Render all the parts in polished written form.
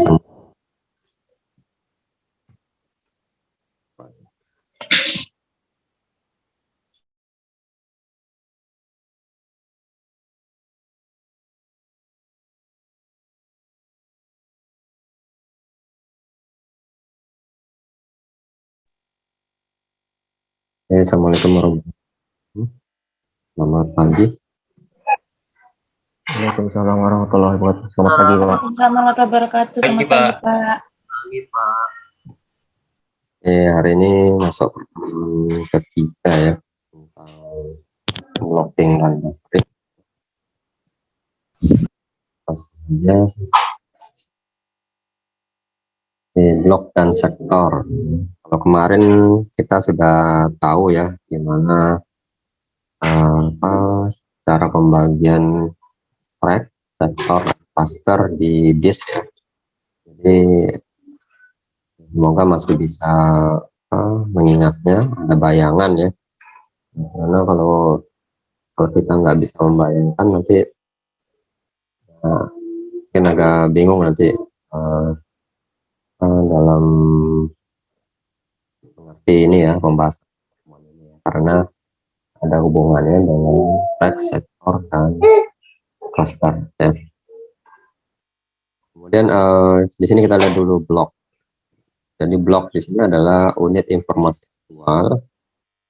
sama. Assalamualaikum warahmatullahi wabarakatuh. Selamat pagi. Waalaikumsalam warahmatullahi wabarakatuh. Selamat pagi, Pak. Waalaikumsalam warahmatullahi wabarakatuh. Selamat pagi, Pak. Hari ini masuk pertemuan ketiga ya tentang blocking dan metric. Pastinya blok dan sektor. Kalau kemarin kita sudah tahu ya gimana cara pembagian track, sektor, cluster di disk ya. Jadi semoga masih bisa mengingatnya, ada bayangan ya. Karena kalau kita nggak bisa membayangkan nanti mungkin agak bingung nanti dalam mengerti ini ya pembahasan ini ya, karena ada hubungannya dengan track, sektor, dan cluster ya. Kemudian di sini kita lihat dulu blok. Jadi blok di sini adalah unit informasi visual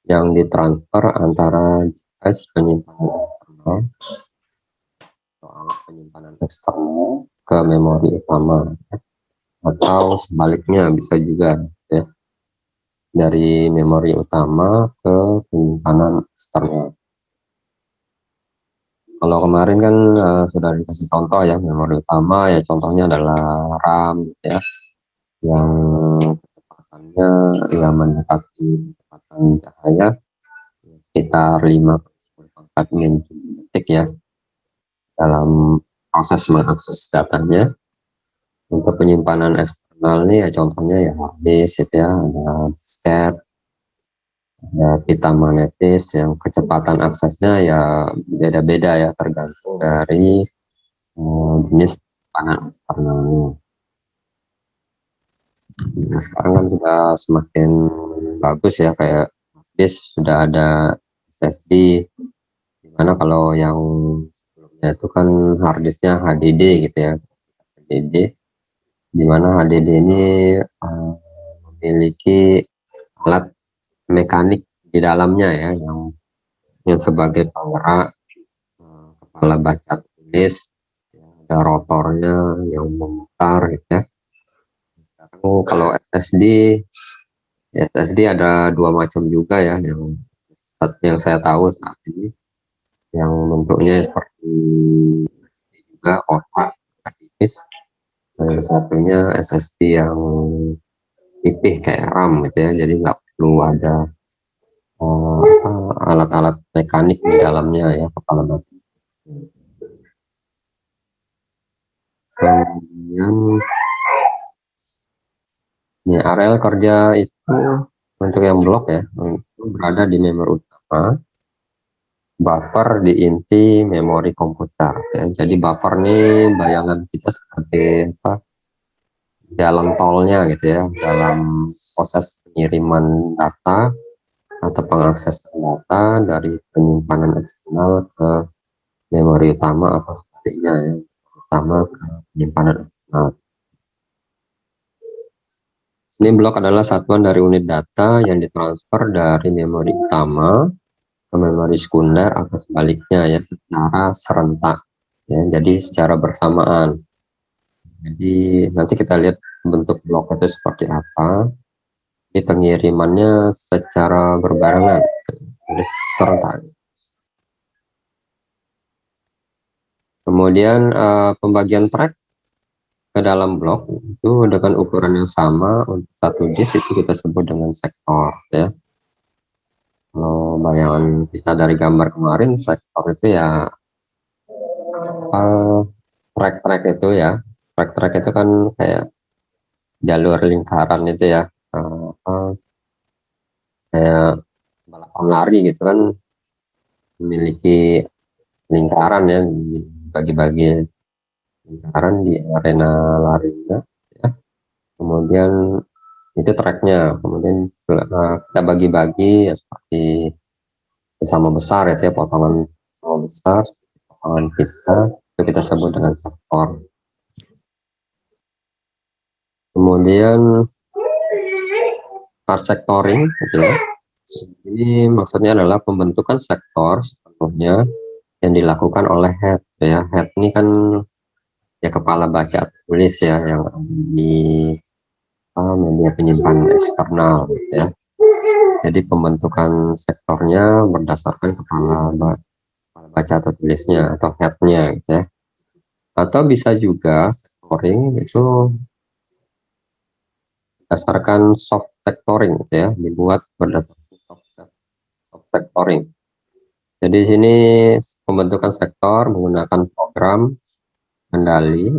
yang ditransfer antara device penyimpanan eksternal atau alat penyimpanan eksternal ke memori utama ya. Atau sebaliknya bisa juga ya, dari memori utama ke penyimpanan eksternal. Kalau kemarin kan sudah dikasih contoh ya, memori utama ya contohnya adalah RAM ya, yang kecepatannya ya mendekati kecepatan cahaya sekitar 5/10 min detik ya dalam proses mengakses datanya. Untuk penyimpanan eksternal nih ya contohnya ya hard disk ya, ada disket, ada pita magnetis yang kecepatan aksesnya ya beda-beda ya tergantung dari jenis penyimpanan eksternalnya. Nah, sekarang kan sudah semakin bagus ya, kayak disk sudah ada SSD, dimana kalau yang sebelumnya itu kan harddisknya HDD gitu ya, HDD, dimana HDD ini memiliki alat mekanik di dalamnya ya, yang sebagai penggerak kepala baca tulis, ada rotornya yang memutar gitu ya. Sekarang kalau SSD ada dua macam juga ya, yang saya tahu saat ini, yang bentuknya seperti juga kotak tipis, satunya SSD yang tipis kayak RAM gitu ya, jadi nggak perlu ada alat-alat mekanik di dalamnya ya, kepala batu. Kemudian ya, areal kerja itu untuk yang blok ya, itu berada di memori utama, buffer di inti memori komputer ya. Jadi buffer ini bayangan kita seperti apa, jalan tolnya gitu ya, dalam proses pengiriman data atau pengaksesan data dari penyimpanan eksternal ke memori utama atau sebaliknya ya, utama ke penyimpanan eksternal. Ini blok adalah satuan dari unit data yang ditransfer dari memori utama ke memori sekunder atau sebaliknya ya, secara serentak ya, jadi secara bersamaan. Jadi nanti kita lihat bentuk blok itu seperti apa. Ini pengirimannya secara berbarengan, jadi serentak. Kemudian pembagian track ke dalam blok itu dengan ukuran yang sama untuk satu disk itu kita sebut dengan sektor ya. Kalau bayangan kita dari gambar kemarin, sektor itu ya track itu ya, track itu kan kayak jalur lingkaran itu ya, kayak balapan lari gitu kan, memiliki lingkaran ya, bagi-bagi lingkaran di arena larinya. kemudian itu tracknya, kemudian kita bagi-bagi ya seperti sama besar ya, potongan sama besar, potongan kita itu kita sebut dengan sektor. Kemudian part sectoring gitu ya. Ini maksudnya adalah pembentukan sektor sepenuhnya yang dilakukan oleh head ya. Head ini kan ya kepala baca tulis ya, yang ada di media penyimpan eksternal gitu ya. Jadi pembentukan sektornya berdasarkan kepala baca atau tulisnya atau headnya gitu ya. Atau bisa juga sectoring itu berdasarkan soft sectoring gitu ya, dibuat berdasarkan soft sectoring. Jadi di sini pembentukan sektor menggunakan program kendali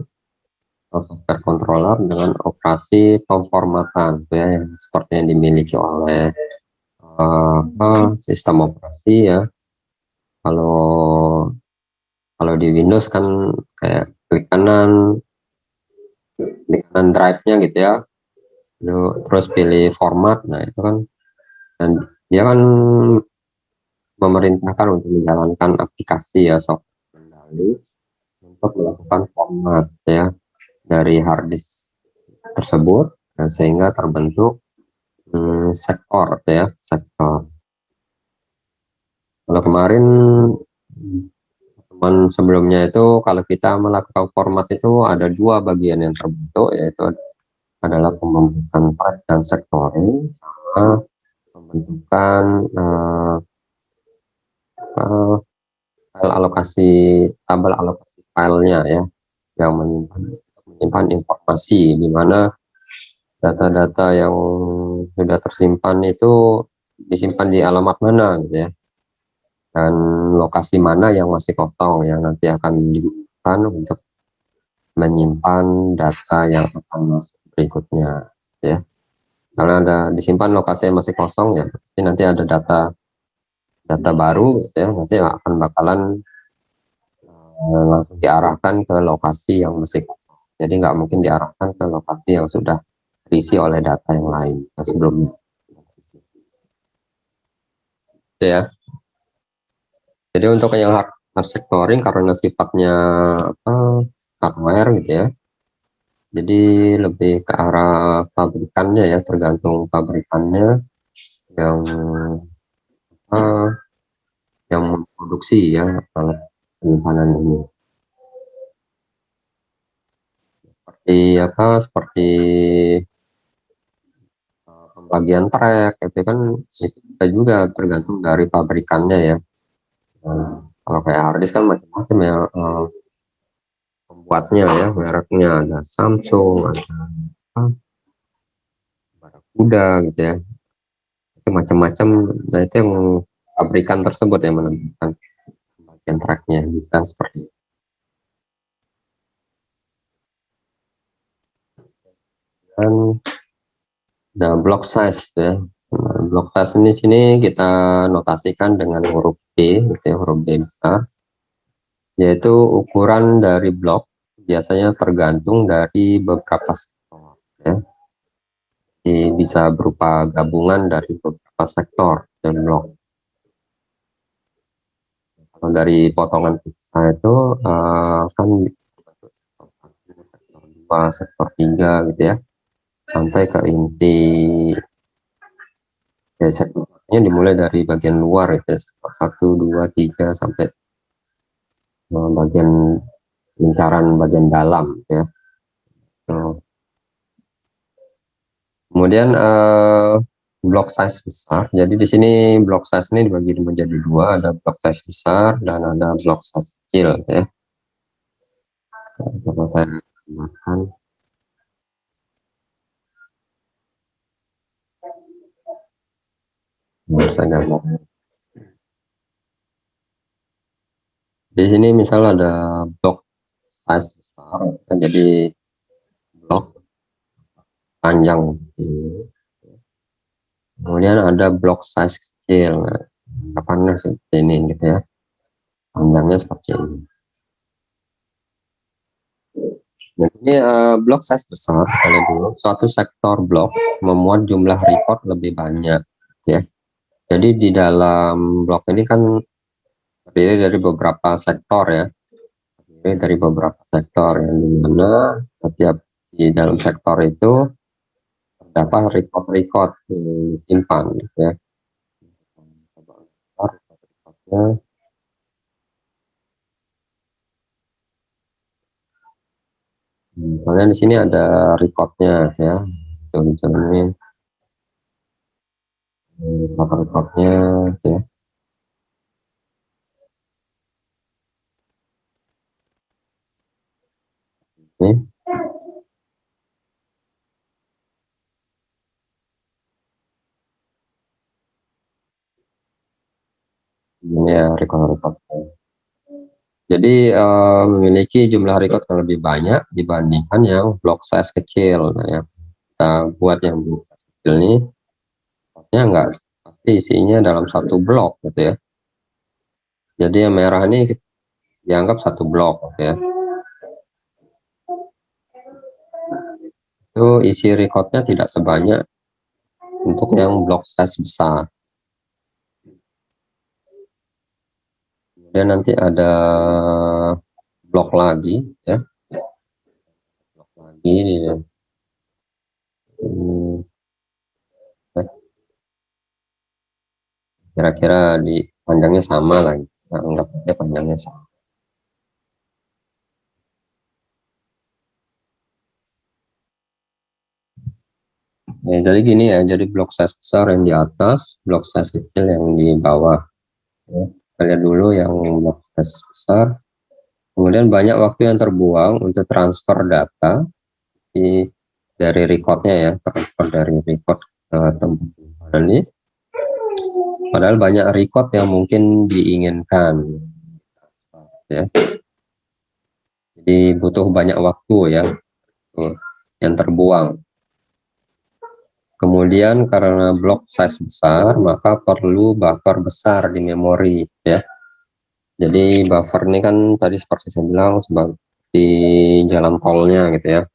atau software controller dengan operasi pemformatan ya, yang seperti yang dimiliki oleh sistem operasi ya. Kalau kalau di Windows kan kayak klik kanan drive-nya gitu ya, terus pilih format. Nah itu kan, dan dia kan memerintahkan untuk menjalankan aplikasi ya, software kendali untuk melakukan format ya dari hard disk tersebut, dan sehingga terbentuk sektor ya, sektor. Kalau kemarin teman sebelumnya itu, kalau kita melakukan format itu ada dua bagian yang terbentuk, yaitu adalah pembentukan track dan sectoring, sama pembentukan file alokasi, tabel alokasi filenya ya, yang menyimpan informasi di mana data-data yang sudah tersimpan itu disimpan di alamat mana gitu ya, dan lokasi mana yang masih kosong yang nanti akan digunakan untuk menyimpan data yang akan masuk berikutnya ya. Misalnya ada disimpan lokasi yang masih kosong ya, berarti nanti ada data baru ya, nanti akan bakalan langsung diarahkan ke lokasi yang masih kosong. Jadi nggak mungkin diarahkan ke lokasi yang sudah terisi oleh data yang lain yang sebelumnya ya. Jadi untuk yang hard sectoring karena sifatnya hardware gitu ya, jadi lebih ke arah pabrikannya ya, tergantung pabrikannya yang uh, yang memproduksi ya alat penyimpanan ini. Seperti pembagian track itu kan itu bisa juga tergantung dari pabrikannya ya. Kalau kayak harddisk kan macam-macam ya, pembuatnya ya, mereknya ada Samsung, ada Barakuda gitu ya, itu macam-macam. Nah itu yang pabrikan tersebut yang menentukan pembagian tracknya, bisa seperti itu. Dan nah, block size ya. Nah, block size ini sini kita notasikan dengan huruf B gitu ya, huruf B besar, yaitu ukuran dari blok biasanya tergantung dari beberapa sektor ya. Jadi bisa berupa gabungan dari beberapa sektor dan blok. Kalau dari potongan pizza itu kan sektor 2, sektor 3 gitu ya, sampai ke inti ya, sektornya dimulai dari bagian luar itu ya, sektor 1, 2, 3 sampai bagian lingkaran bagian dalam gitu ya. Kemudian block size besar. Jadi di sini block size ini dibagi menjadi dua, ada block size besar dan ada block size kecil gitu ya. Coba saya tambahkan. Saya mau. Di sini misal ada blok size besar, jadi blok panjang. Kemudian ada blok size kecil, kapannya seperti ini gitu ya, panjangnya seperti ini. Nah, ini blok size besar sekali dulu. Suatu sektor blok memuat jumlah record lebih banyak, ya. Jadi di dalam blok ini kan terdiri dari beberapa sektor ya, terdiri dari beberapa sektor yang dimana setiap di dalam sektor itu terdapat record-record disimpan, ya. Coba record-recordnya. Misalnya di sini ada recordnya ya, hijau-hijau ini recordnya ya. Ini ya record-recordnya. Jadi memiliki jumlah record yang lebih banyak dibandingkan yang block size kecil. Nah, ya, kita buat yang block size kecil ini, recordnya nggak pasti isinya dalam satu blok gitu ya. Jadi yang merah ini dianggap satu blok gitu ya. Itu isi recordnya tidak sebanyak untuk yang block size besar. Kemudian nanti ada blok lagi ya, blok lagi ya. Kira-kira di panjangnya sama lagi, nah, anggap aja panjangnya sama. Ya, jadi gini ya, jadi blok size besar yang di atas, blok size kecil yang di bawah ya. Kita lihat dulu yang blok size besar. Kemudian banyak waktu yang terbuang untuk transfer data dari recordnya ya, transfer dari record ke tempat simpanan ini. Padahal banyak record yang mungkin diinginkan ya. Jadi butuh banyak waktu ya yang terbuang. Kemudian karena blok size besar, maka perlu buffer besar di memori ya. Jadi buffer ini kan tadi seperti saya bilang seperti jalan tolnya gitu ya.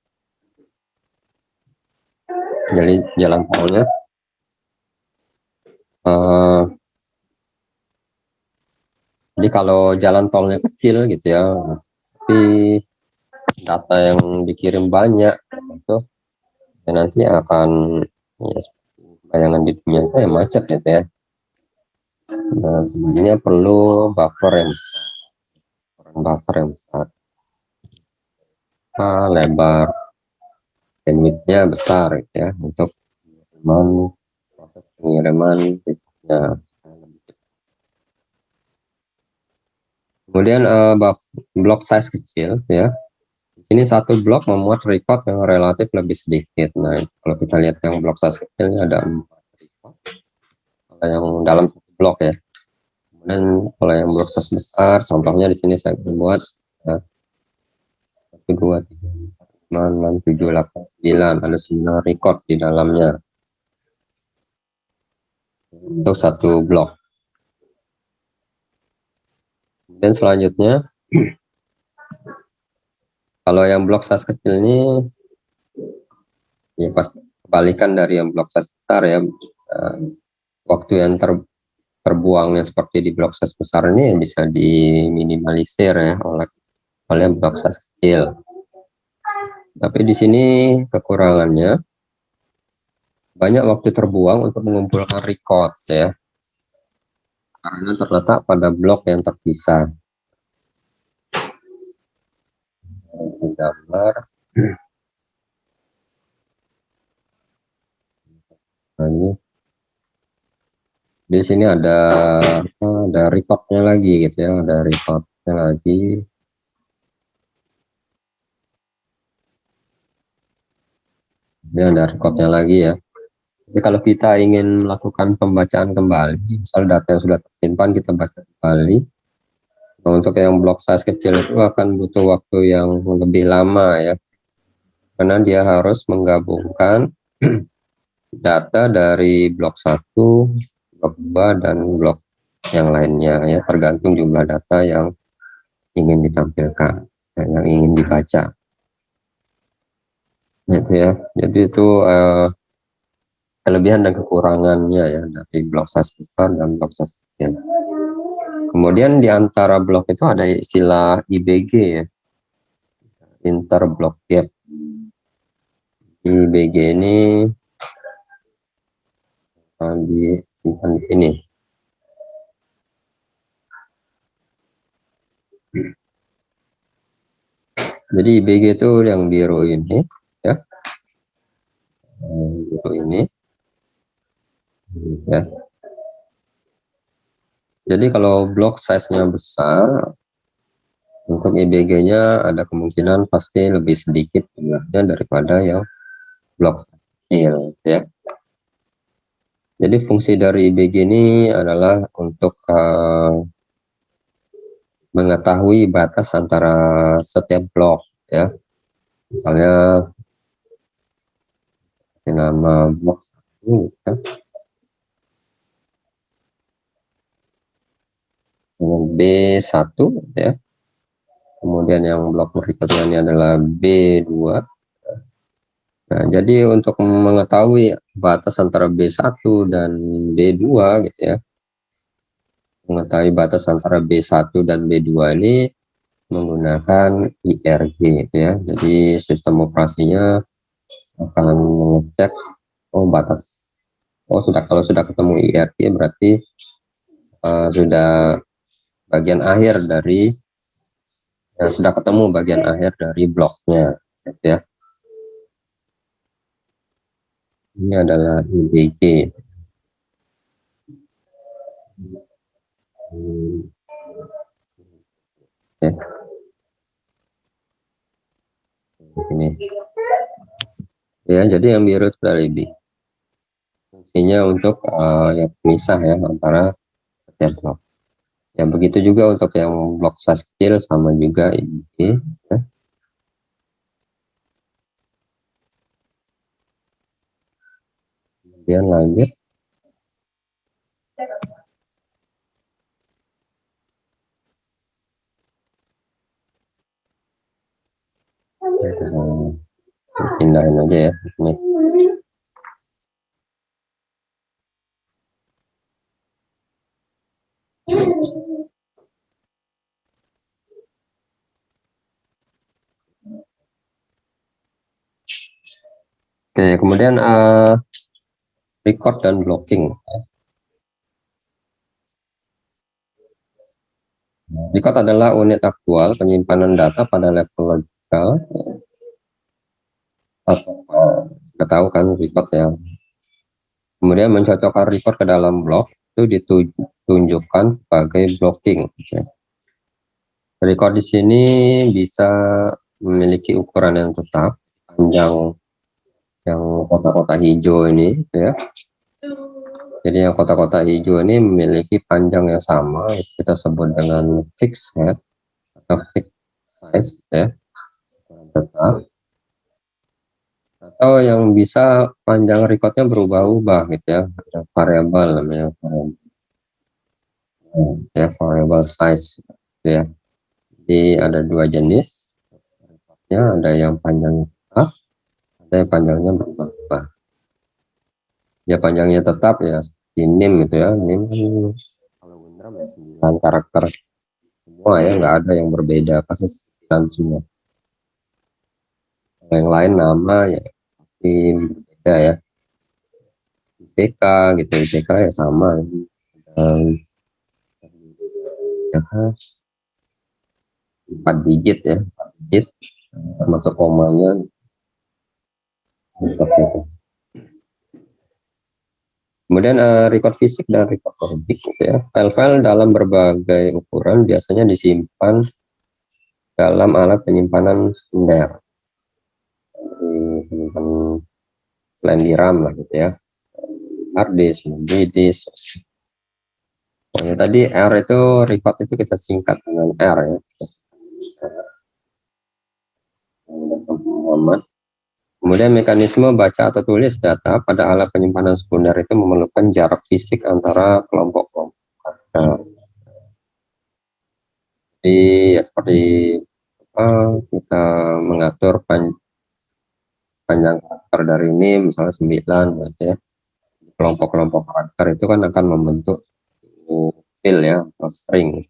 Jadi jalan tolnya jadi kalau jalan tolnya kecil gitu ya, tapi data yang dikirim banyak itu ya nanti akan ya, bayangan di dunia itu ya macet gitu ya. Nah, sebenarnya perlu buffer yang besar, lebar bandwidth-nya besar gitu ya, untuk proses pengiriman berikutnya. Kemudian blok size kecil ya. Ini satu blok memuat record yang relatif lebih sedikit. Nah, kalau kita lihat yang blok size kecilnya ada 4 record. Kalau yang dalam satu blok ya. Kemudian kalau yang blok size besar, contohnya di sini saya membuat 1, 2, 3, 4, 5, 6, 7, 8, 9, ada 9 record di dalamnya untuk satu blok. Dan selanjutnya kalau yang blok size kecil ini ya pasti kebalikan dari yang blok size besar ya. Waktu yang terbuangnya seperti di blok size besar ini bisa diminimalisir ya oleh blok size kecil. Tapi di sini kekurangannya banyak waktu terbuang untuk mengumpulkan record ya, karena terletak pada blok yang terpisah. Ini gambar. Nah, ini di sini ada recordnya lagi gitu ya, ada recordnya lagi. Ini ada recordnya lagi ya. Jadi kalau kita ingin melakukan pembacaan kembali, misal data yang sudah tersimpan kita baca kembali. Nah, untuk yang blok size kecil itu akan butuh waktu yang lebih lama ya, karena dia harus menggabungkan data dari blok 1, blok 2, dan blok yang lainnya ya, tergantung jumlah data yang ingin ditampilkan, yang ingin dibaca. Gitu ya. Jadi itu kelebihan dan kekurangannya ya dari blok size besar dan blok size kecil. Kemudian di antara blok itu ada istilah IBG ya, interblock gap. IBG ini disimpan di sini. Jadi IBG itu yang biru ini ya, biru ini ya. Jadi kalau blok size-nya besar, untuk IBG-nya ada kemungkinan pasti lebih sedikit jumlahnya daripada yang blok kecil ya. Jadi fungsi dari IBG ini adalah untuk mengetahui batas antara setiap blok ya. Misalnya nama blok ini ya, B1 ya. Kemudian yang blok berikutnya ini adalah B2. Nah, jadi untuk mengetahui batas antara B1 dan B2 gitu ya, mengetahui batas antara B1 dan B2 ini menggunakan IRG gitu ya. Jadi sistem operasinya akan mengecek batas. Kalau sudah ketemu IRG berarti sudah bagian akhir dari sudah ketemu bagian akhir dari bloknya gitu ya. Ini adalah IBG. Ya, ini. Ya, jadi yang biru itu adalah IBG. Fungsinya untuk ya pemisah ya antara setiap blok. Ya begitu juga untuk yang blok size kecil sama juga IBG. Ya. Kemudian lanjut. Pindahin aja ya. Ini. Oke, kemudian record dan blocking. Record adalah unit aktual penyimpanan data pada level logikal. Kita tahu kan record ya. Kemudian mencocokkan record ke dalam blok itu ditunjukkan sebagai blocking. Record di sini bisa memiliki ukuran yang tetap, panjang yang kotak-kotak hijau ini, ya. Jadi yang kotak-kotak hijau ini memiliki panjang yang sama, kita sebut dengan fixed head atau fixed size, ya, tetap. Atau yang bisa panjang recordnya berubah-ubah, gitu ya, ada variabel namanya variabel, ya, variable size, gitu ya. Jadi ada dua jenis, recordnya ada yang panjang tetap, ada yang panjangnya berubah-ubah. Ya panjangnya tetap ya seperti NIM gitu ya, NIM kalau Winram ya 9 karakter semua ya, nggak ada yang berbeda, pasti 9 semua. Yang lain nama ya pasti berbeda ya, IPK gitu, IPK ya sama dan ya, 4 digit ya, 4 digit termasuk komanya seperti itu. Kemudian record fisik dan record logik gitu ya. File-file dalam berbagai ukuran biasanya disimpan dalam alat penyimpanan sekunder. Penyimpanan selain di RAM lah gitu ya. Hard disk, memory disk. Pokoknya tadi R itu record itu kita singkat dengan R ya. Kemudian mekanisme baca atau tulis data pada alat penyimpanan sekunder itu memerlukan jarak fisik antara kelompok-kelompok. Nah, jadi ya seperti kita mengatur panjang karakter dari ini misalnya 9 gitu ya. Kelompok-kelompok karakter itu kan akan membentuk file ya atau string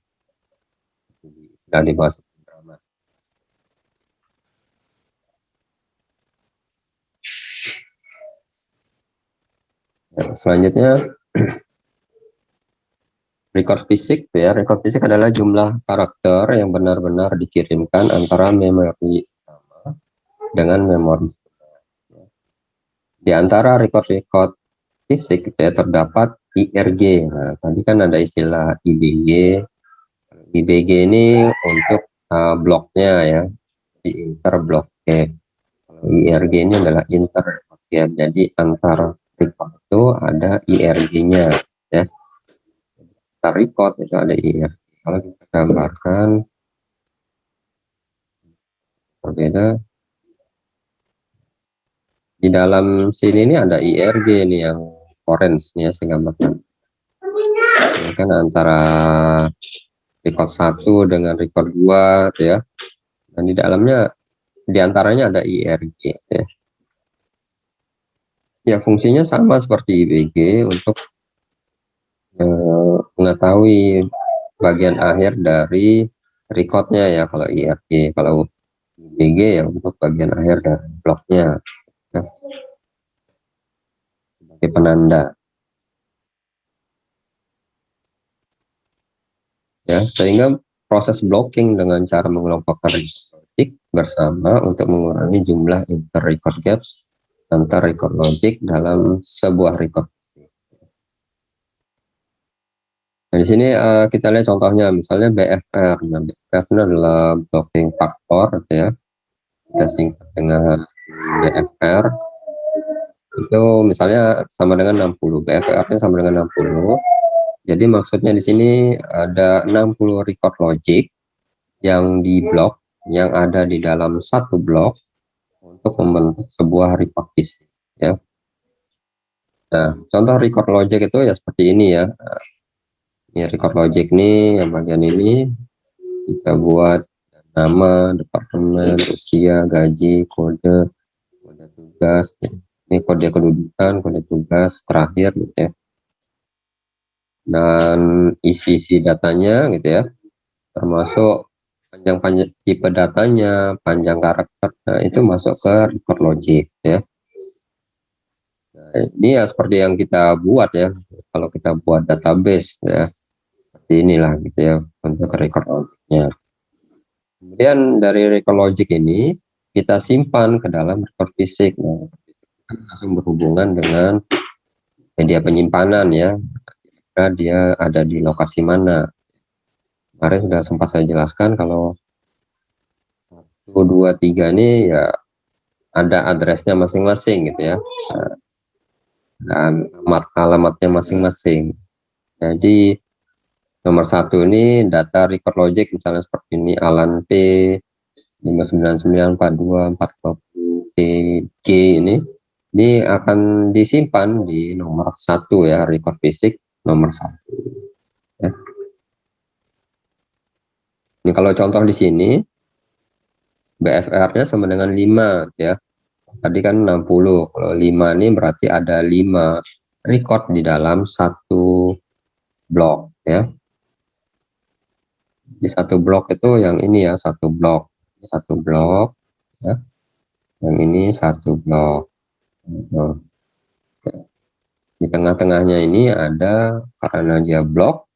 dari bahasa pemrograman. Ya, selanjutnya record fisik ya. Record fisik adalah jumlah karakter yang benar-benar dikirimkan antara memori utama dengan memori. Di antara record fisik ya terdapat IRG. Nah, tadi kan ada istilah IBG. IBG ini untuk bloknya ya, di inter block gap. Kalau IRG ini adalah inter record gap. Jadi antar record itu ada IRG-nya ya. Antar record itu ada IRG. Kalau kita gambarkan berbeda, di dalam sini ini ada IRG nih yang orange nih ya, saya gambarkan. Ini kan antara record 1 dengan record 2 gitu ya. Dan di dalamnya diantaranya ada IRG ya. Ya fungsinya sama seperti IBG untuk mengetahui bagian akhir dari recordnya ya kalau IRG. Kalau IBG ya untuk bagian akhir dari bloknya ya, sebagai penanda ya, sehingga proses blocking dengan cara mengelompokkan logic bersama untuk mengurangi jumlah inter record gaps antar record logic dalam sebuah record. Nah, di sini kita lihat contohnya, misalnya BFR. Nah, BFR ini adalah blocking faktor, ya. Kita singkat dengan BFR. Itu misalnya sama dengan 60. BFR-nya sama dengan 60. Jadi maksudnya di sini ada 60 record logic yang di blok, yang ada di dalam satu blok untuk membentuk sebuah record fisik, ya. Nah, contoh record logic itu ya seperti ini ya. Ini record logic nih, yang bagian ini kita buat nama, departemen, usia, gaji, kode tugas. Ini kode kedudukan, kode tugas terakhir gitu ya. Dan isi datanya gitu ya. Termasuk panjang tipe datanya, panjang karakternya itu masuk ke record logic ya. Nah, ini ya seperti yang kita buat ya. Kalau kita buat database ya. Seperti inilah gitu ya untuk record logicnya. Kemudian dari record logic ini kita simpan ke dalam record fisik. Nah, langsung berhubungan dengan media penyimpanan ya. Kira dia ada di lokasi mana. Kemarin sudah sempat saya jelaskan kalau 1, 2, 3 ini ya ada addressnya masing-masing gitu ya. Dan alamatnya masing-masing. Jadi nomor 1 ini data record logic misalnya seperti ini Alan P 5994240 TG ini akan disimpan di nomor 1 ya, record fisik nomor 1 ya. Ini kalau contoh di sini BFR-nya sama dengan 5 ya. Tadi kan 60. Kalau 5 ini berarti ada 5 record di dalam satu blok ya. Di satu blok itu yang ini ya, satu blok ya. Yang ini satu blok. Di tengah-tengahnya ini ada, karena dia blok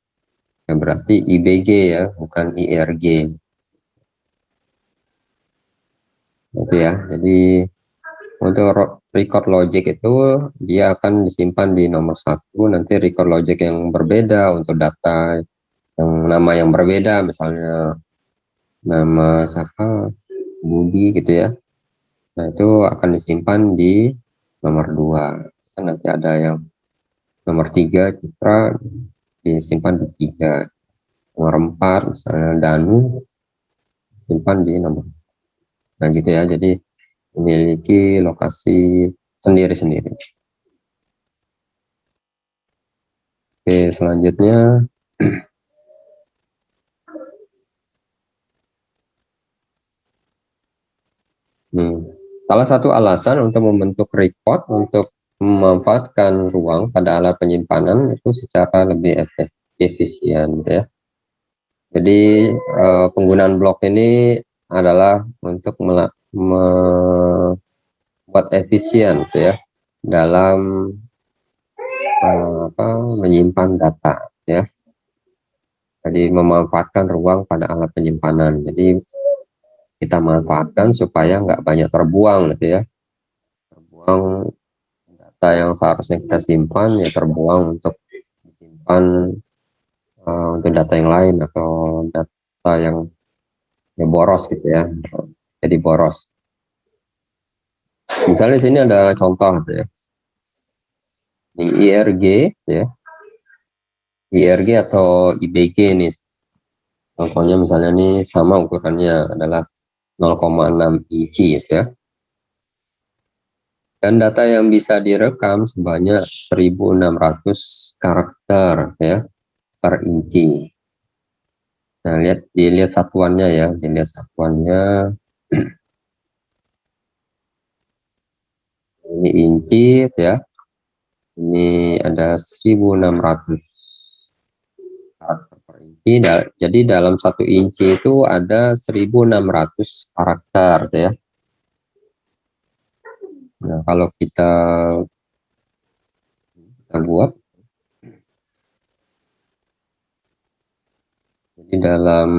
ya berarti IBG ya, bukan IRG. Itu ya. Jadi untuk record logic itu dia akan disimpan di nomor 1, nanti record logic yang berbeda untuk data yang nama yang berbeda, misalnya nama siapa, Budi gitu ya. Nah, itu akan disimpan di nomor 2. Nanti ada yang nomor 3 Citra disimpan di 3. Nomor 4 misalnya Danu simpan di nomor. Nah, gitu ya. Jadi memiliki lokasi sendiri-sendiri. Oke, selanjutnya Salah satu alasan untuk membentuk record untuk memanfaatkan ruang pada alat penyimpanan itu secara lebih efisien ya. Jadi penggunaan blok ini adalah untuk membuat efisien gitu ya dalam menyimpan data ya. Jadi memanfaatkan ruang pada alat penyimpanan. Jadi kita manfaatkan supaya nggak banyak terbuang gitu ya. Terbuang data yang seharusnya kita simpan ya terbuang untuk disimpan untuk data yang lain atau data yang ya boros gitu ya. Jadi boros. Misalnya di sini ada contoh gitu ya. Ini IRG ya. IRG atau IBG nih. Contohnya misalnya ini sama ukurannya adalah 0,6 inci ya. Dan data yang bisa direkam sebanyak 1.600 karakter ya per inci. Nah, dilihat satuannya ya, dilihat satuannya. Ini inci ya. Ini ada 1.600 karakter per inci. Jadi dalam 1 inci itu ada 1.600 karakter ya. Nah, kalau kita buat, jadi dalam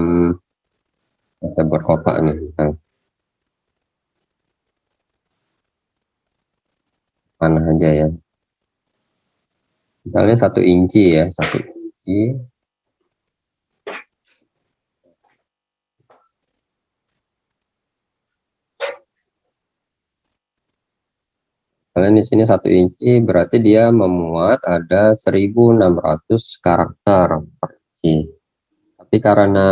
kita buat kotak nih, mana aja ya. Misalnya 1 inci ya, 1 inci. Kalian di sini 1 inci berarti dia memuat ada 1.600 karakter per inci. Tapi karena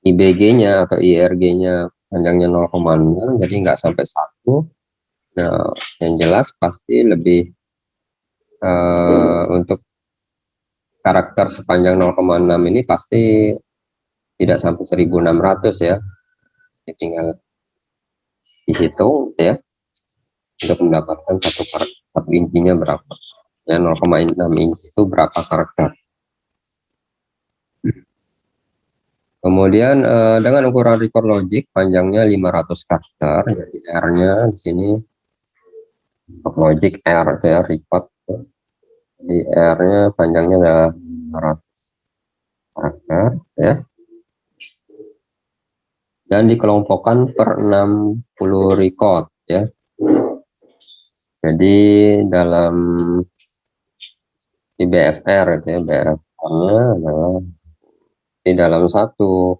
IBG-nya atau IRG-nya panjangnya 0,6 jadi nggak sampai 1. Nah, yang jelas pasti lebih untuk karakter sepanjang 0,6 ini pasti tidak sampai 1.600 ya. Jadi tinggal dihitung ya untuk mendapatkan satu inčinya berapa. Ya 0,6 inci itu berapa karakter. Kemudian dengan ukuran record logic panjangnya 500 karakter, jadi R-nya di sini logic R ya record. Jadi R-nya panjangnya adalah 500 karakter ya. Dan dikelompokkan per 60 record ya. Jadi dalam di BFR itu ya, BFR-nya adalah di dalam satu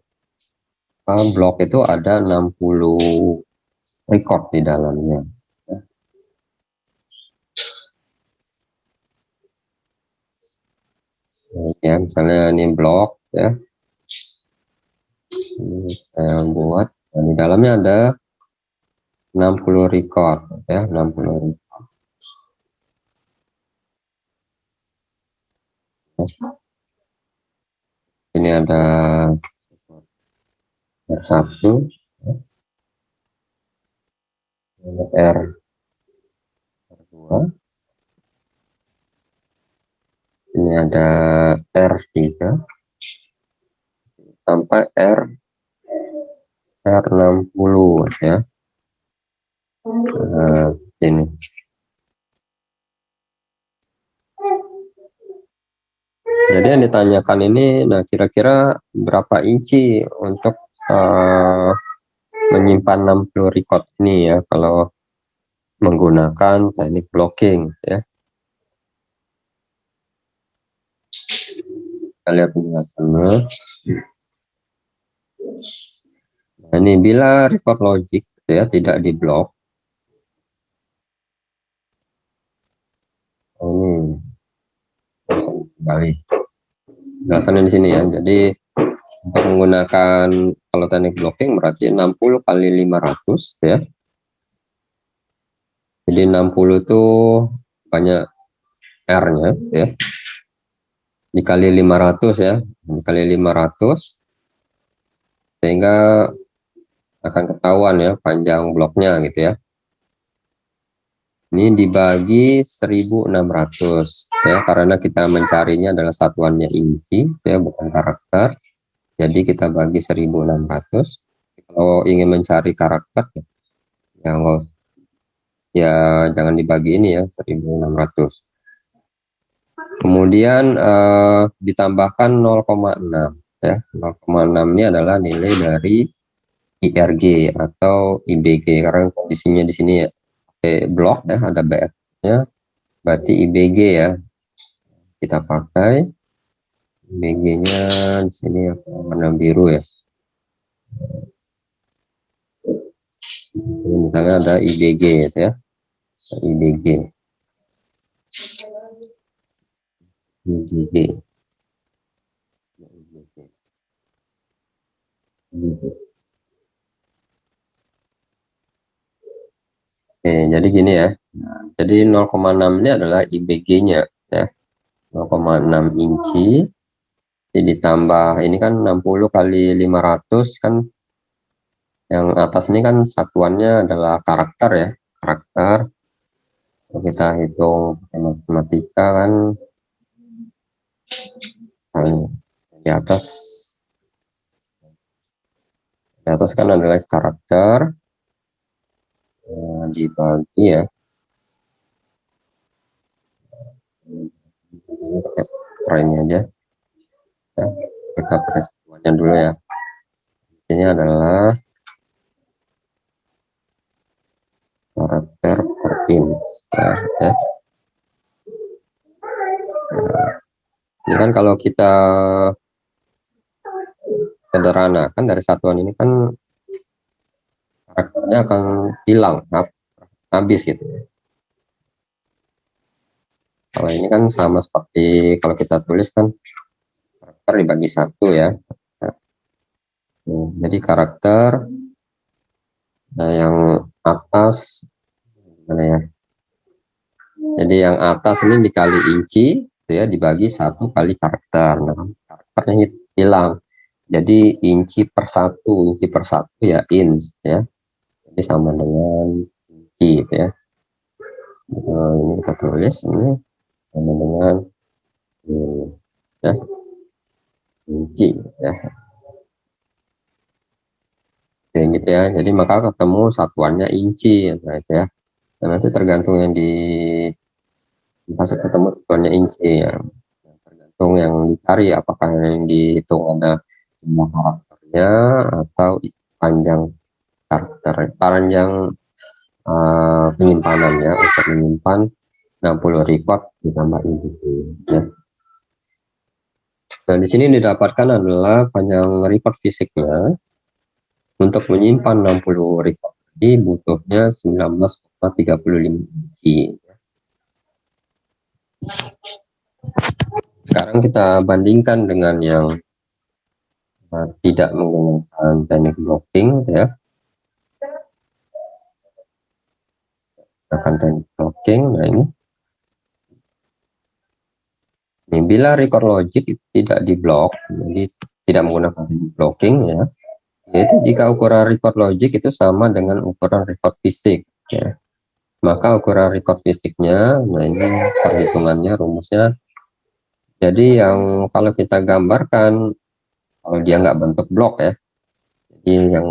blok itu ada 60 record di dalamnya. Ya, misalnya ini blok ya. Ini saya buat, dan di dalamnya ada 60 record ya, 60 record. Ini ada R1 R2, ini ada R3 sampai R60 ya. Ini jadi yang ditanyakan ini, nah kira-kira berapa inci untuk menyimpan 60 record ini ya kalau menggunakan teknik blocking ya. Kita lihat penjelasannya. Nah, ini bila record logic ya tidak diblok. Ini kembali penjelasannya di sini ya. Jadi untuk menggunakan kalau teknik blocking berarti 60 kali 500 ya. Jadi 60 itu banyak R-nya ya. Dikali 500 ya. Dikali 500 sehingga akan ketahuan ya panjang bloknya gitu ya. Ini dibagi 1600 ya, karena kita mencarinya adalah satuannya inci ya, bukan karakter. Jadi kita bagi 1600. Kalau ingin mencari karakter ya, ya jangan dibagi ini ya, 1600. Kemudian ditambahkan 0,6 ya. 0,6 ini adalah nilai dari IRG atau IBG, karena kondisinya di sini ya blok ya, ada BF-nya, berarti IBG ya. Kita pakai IBG-nya di sini warna biru ya. Ini misalnya ada IBG gitu ya. IBG. IBG. Oke, jadi gini ya. Jadi 0,6 ini adalah IBG-nya ya. 0,6 inci. Jadi ditambah ini kan 60 kali 500 kan, yang atas ini kan satuannya adalah karakter ya. Karakter. Kalau kita hitung matematika kan di atas kan adalah karakter, dibagi ya, ini pakai lainnya aja ya, kita pakai satuannya dulu ya. Ini adalah karakter per in ya, ya. Nah, ini kan kalau kita sederhanakan dari satuan ini kan karakternya akan hilang habis gitu. Kalau ini kan sama seperti kalau kita tulis kan karakter dibagi satu ya. Nah, jadi karakter, nah yang atas mana ya? Jadi yang atas ini dikali inci gitu ya, dibagi satu kali karakter. Nah, karakternya hilang. Jadi inci per satu ya inch ya. Jadi sama dengan inci gitu ya. Nah, ini kita tulis ini sama dengan ya inci ya. Oke, gitu ya. Jadi maka ketemu satuannya inci nah, itu ya. Dan nanti tergantung yang di pas ketemu satuannya inci ya. Tergantung yang dicari, apakah yang dihitung ada jumlah karakternya atau panjang karakter, panjang penyimpanannya untuk menyimpan 60 record ditambah ini ya. Nah, di sini didapatkan adalah panjang record fisiknya. Untuk menyimpan 60 record ini butuhnya 19,35 inci. Sekarang kita bandingkan dengan yang tidak menggunakan teknik blocking ya. Akan teknik blocking, nah ini. Bila record logic tidak diblok, jadi tidak menggunakan teknik blocking ya, yaitu jika ukuran record logic itu sama dengan ukuran record fisik ya. Maka ukuran record fisiknya, nah ini perhitungannya rumusnya. Jadi yang kalau kita gambarkan, kalau dia nggak bentuk blok ya, jadi yang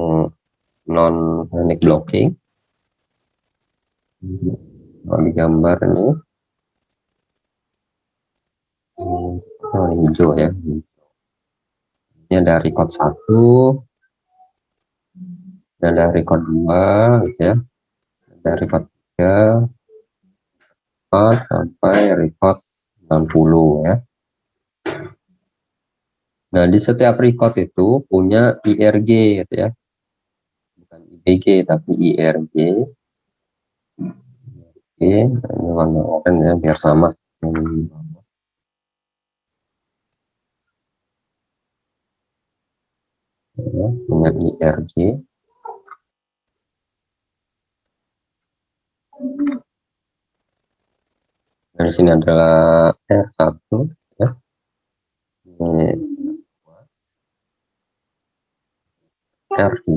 non teknik blocking, kalau digambar ini warna hijau ya, ini ada record 1, ada record 2 gitu ya, ada record 3, 4 sampai record 60 ya. Nah, di setiap record itu punya IRG gitu ya. Bukan IBG tapi IRG. Oke, ini warna oranye ya biar sama. Ya, punya IRG. Nah, di sini adalah R1 ya. Ini R3,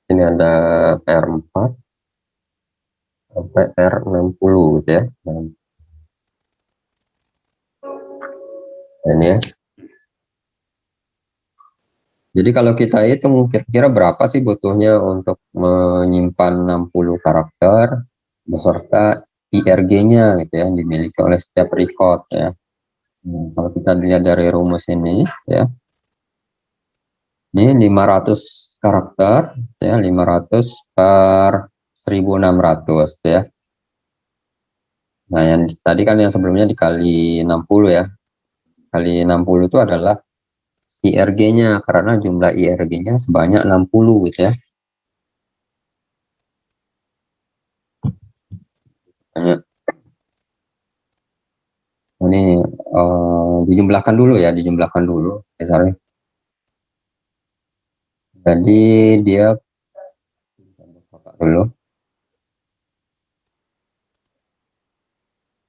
Ini ada PR4 sampai PR60 gitu ya. Nah, ini ya. Jadi kalau kita hitung kira-kira berapa sih butuhnya untuk menyimpan 60 karakter beserta IRG-nya gitu ya, yang dimiliki oleh setiap record ya. Kalau kita lihat dari rumus ini ya, ini 500 karakter ya, 500 per 1600 ya. Nah, yang tadi kan yang sebelumnya dikali 60 ya. Kali 60 itu adalah IRG-nya, karena jumlah IRG-nya sebanyak 60 gitu ya. Banyak. Ini dijumlahkan dulu ya, dijumlahkan dulu misalnya. Jadi dia buka dulu.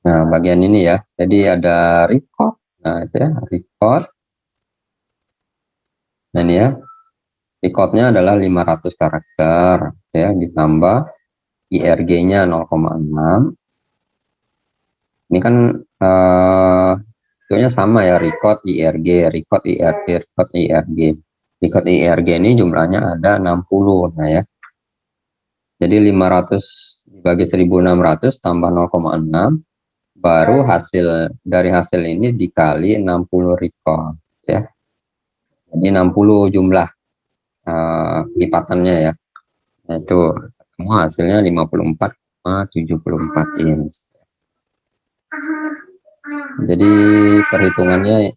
Nah, bagian ini ya. Jadi ada record. Nah, itu ya, record. Nah, ini ya. Recordnya adalah 500 karakter ya, ditambah IRG-nya 0,6. Ini kan itu sama ya, record IRG, record IRG, record IRG. Record IRG ini jumlahnya ada 60. Nah ya. Jadi 500 dibagi 1600 tambah 0,6, baru dari hasil ini dikali 60 record ya. Jadi 60 jumlah lipatannya ya. Nah, itu semua hasilnya 54,74 inch. Jadi perhitungannya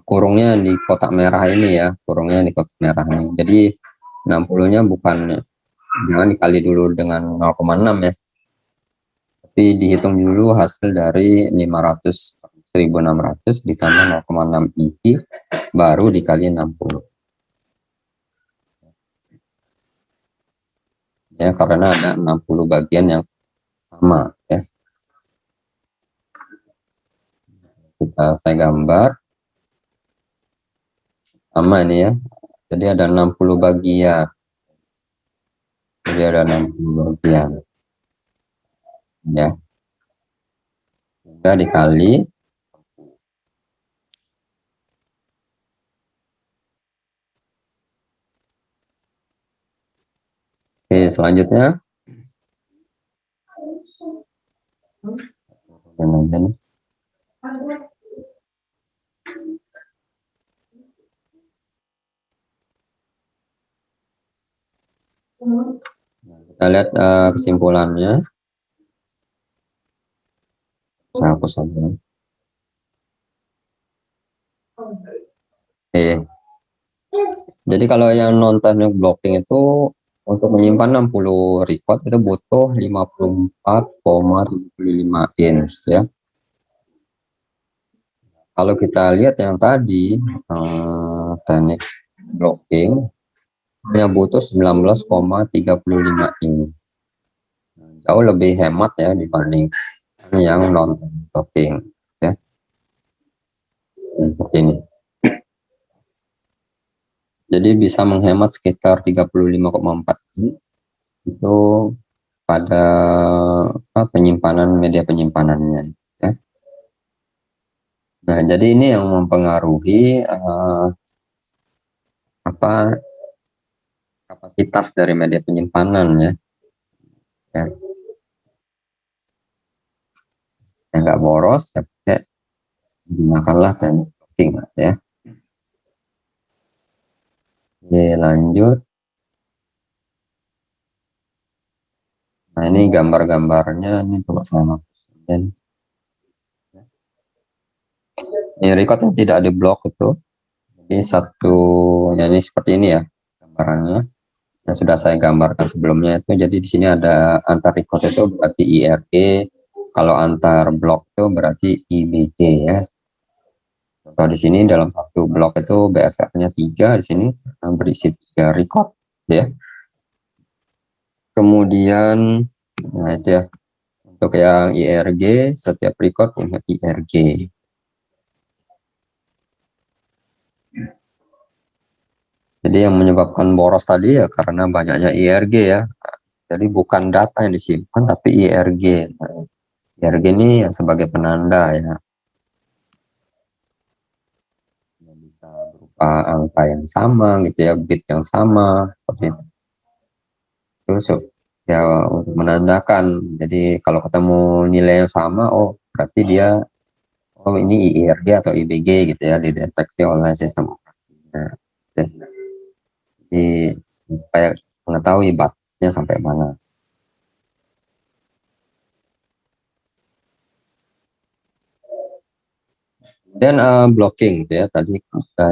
kurungnya di kotak merah ini ya, kurungnya di kotak merah ini. Jadi 60-nya bukan jangan dikali dulu dengan 0,6 ya, tapi dihitung dulu hasil dari 500 1600 ditambah 0,6 inci baru dikali 60 ya, karena ada 60 bagian yang sama ya. Saya gambar sama ini ya. Jadi ada 60 bagian. Jadi ada 60 bagian. Ya. Sudah dikali. Oke, selanjutnya. Kita lihat kesimpulannya. Saya hapus saja. Oke. Jadi kalau yang non teknik blocking itu untuk menyimpan 60 record itu butuh 54,75 inch ya. Kalau kita lihat yang tadi teknik blocking hanya butuh 19,35 inch. Jauh lebih hemat ya dibanding yang non blocking ya. Seperti ini. Jadi bisa menghemat sekitar 35,4 inch itu pada penyimpanan media penyimpanannya ya. Nah, jadi ini yang mempengaruhi kapasitas dari media penyimpanan ya. Yang nggak boros ya pakai gunakanlah teknik blocking ya. Oke, lanjut. Nah, ini gambar-gambarnya ini coba saya hapuskan. Ini record yang tidak di blok itu. Jadi jadi seperti ini ya gambarannya. Yang sudah saya gambarkan sebelumnya itu. Jadi di sini ada antar record itu berarti IRG, kalau antar blok itu berarti IBC ya. Contoh di sini dalam satu blok itu BFF-nya 3, di sini berisi 3 record ya. Kemudian nah itu ya, untuk yang IRG setiap record punya IRG. Jadi yang menyebabkan boros tadi ya karena banyaknya IRG ya. Jadi bukan data yang disimpan tapi IRG. Nah, IRG ini yang sebagai penanda ya. Yang bisa berupa angka yang sama gitu ya, bit yang sama seperti itu. Terus ya untuk menandakan. Jadi kalau ketemu nilai yang sama, oh berarti dia ini IRG atau IBG gitu ya, dideteksi oleh sistem operasinya. Jadi supaya mengetahui batasnya sampai mana. Dan blocking gitu ya, tadi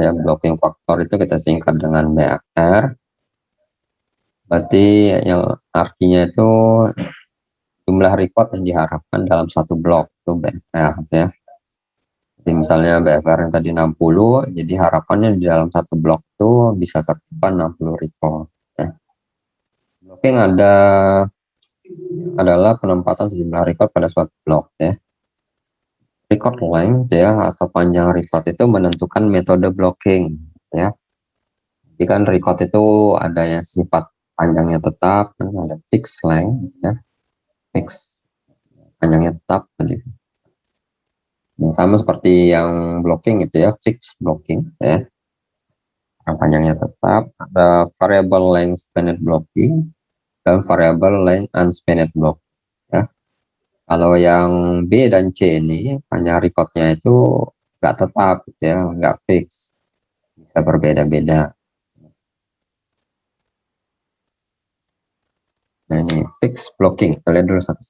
yang blocking faktor itu kita singkat dengan BFR. Berarti yang artinya itu jumlah record yang diharapkan dalam satu blok itu BFR ya. Jadi misalnya BFR yang tadi 60, jadi harapannya di dalam satu blok itu bisa tersimpan 60 record ya. Blocking adalah penempatan sejumlah record pada suatu blok ya. Record length ya atau panjang record itu menentukan metode blocking ya. Jadi kan record itu ada yang sifat panjangnya tetap, kan ada fixed length ya, fix panjangnya tetap tadi. Yang sama seperti yang blocking itu ya, fixed blocking ya, yang panjangnya tetap. Ada variable length spanned blocking dan variable length unspanned block ya. Kalau yang B dan C ini panjang recordnya itu nggak tetap gitu ya, nggak fix, bisa berbeda-beda. Nah ini fixed blocking, kita lihat dulu satu.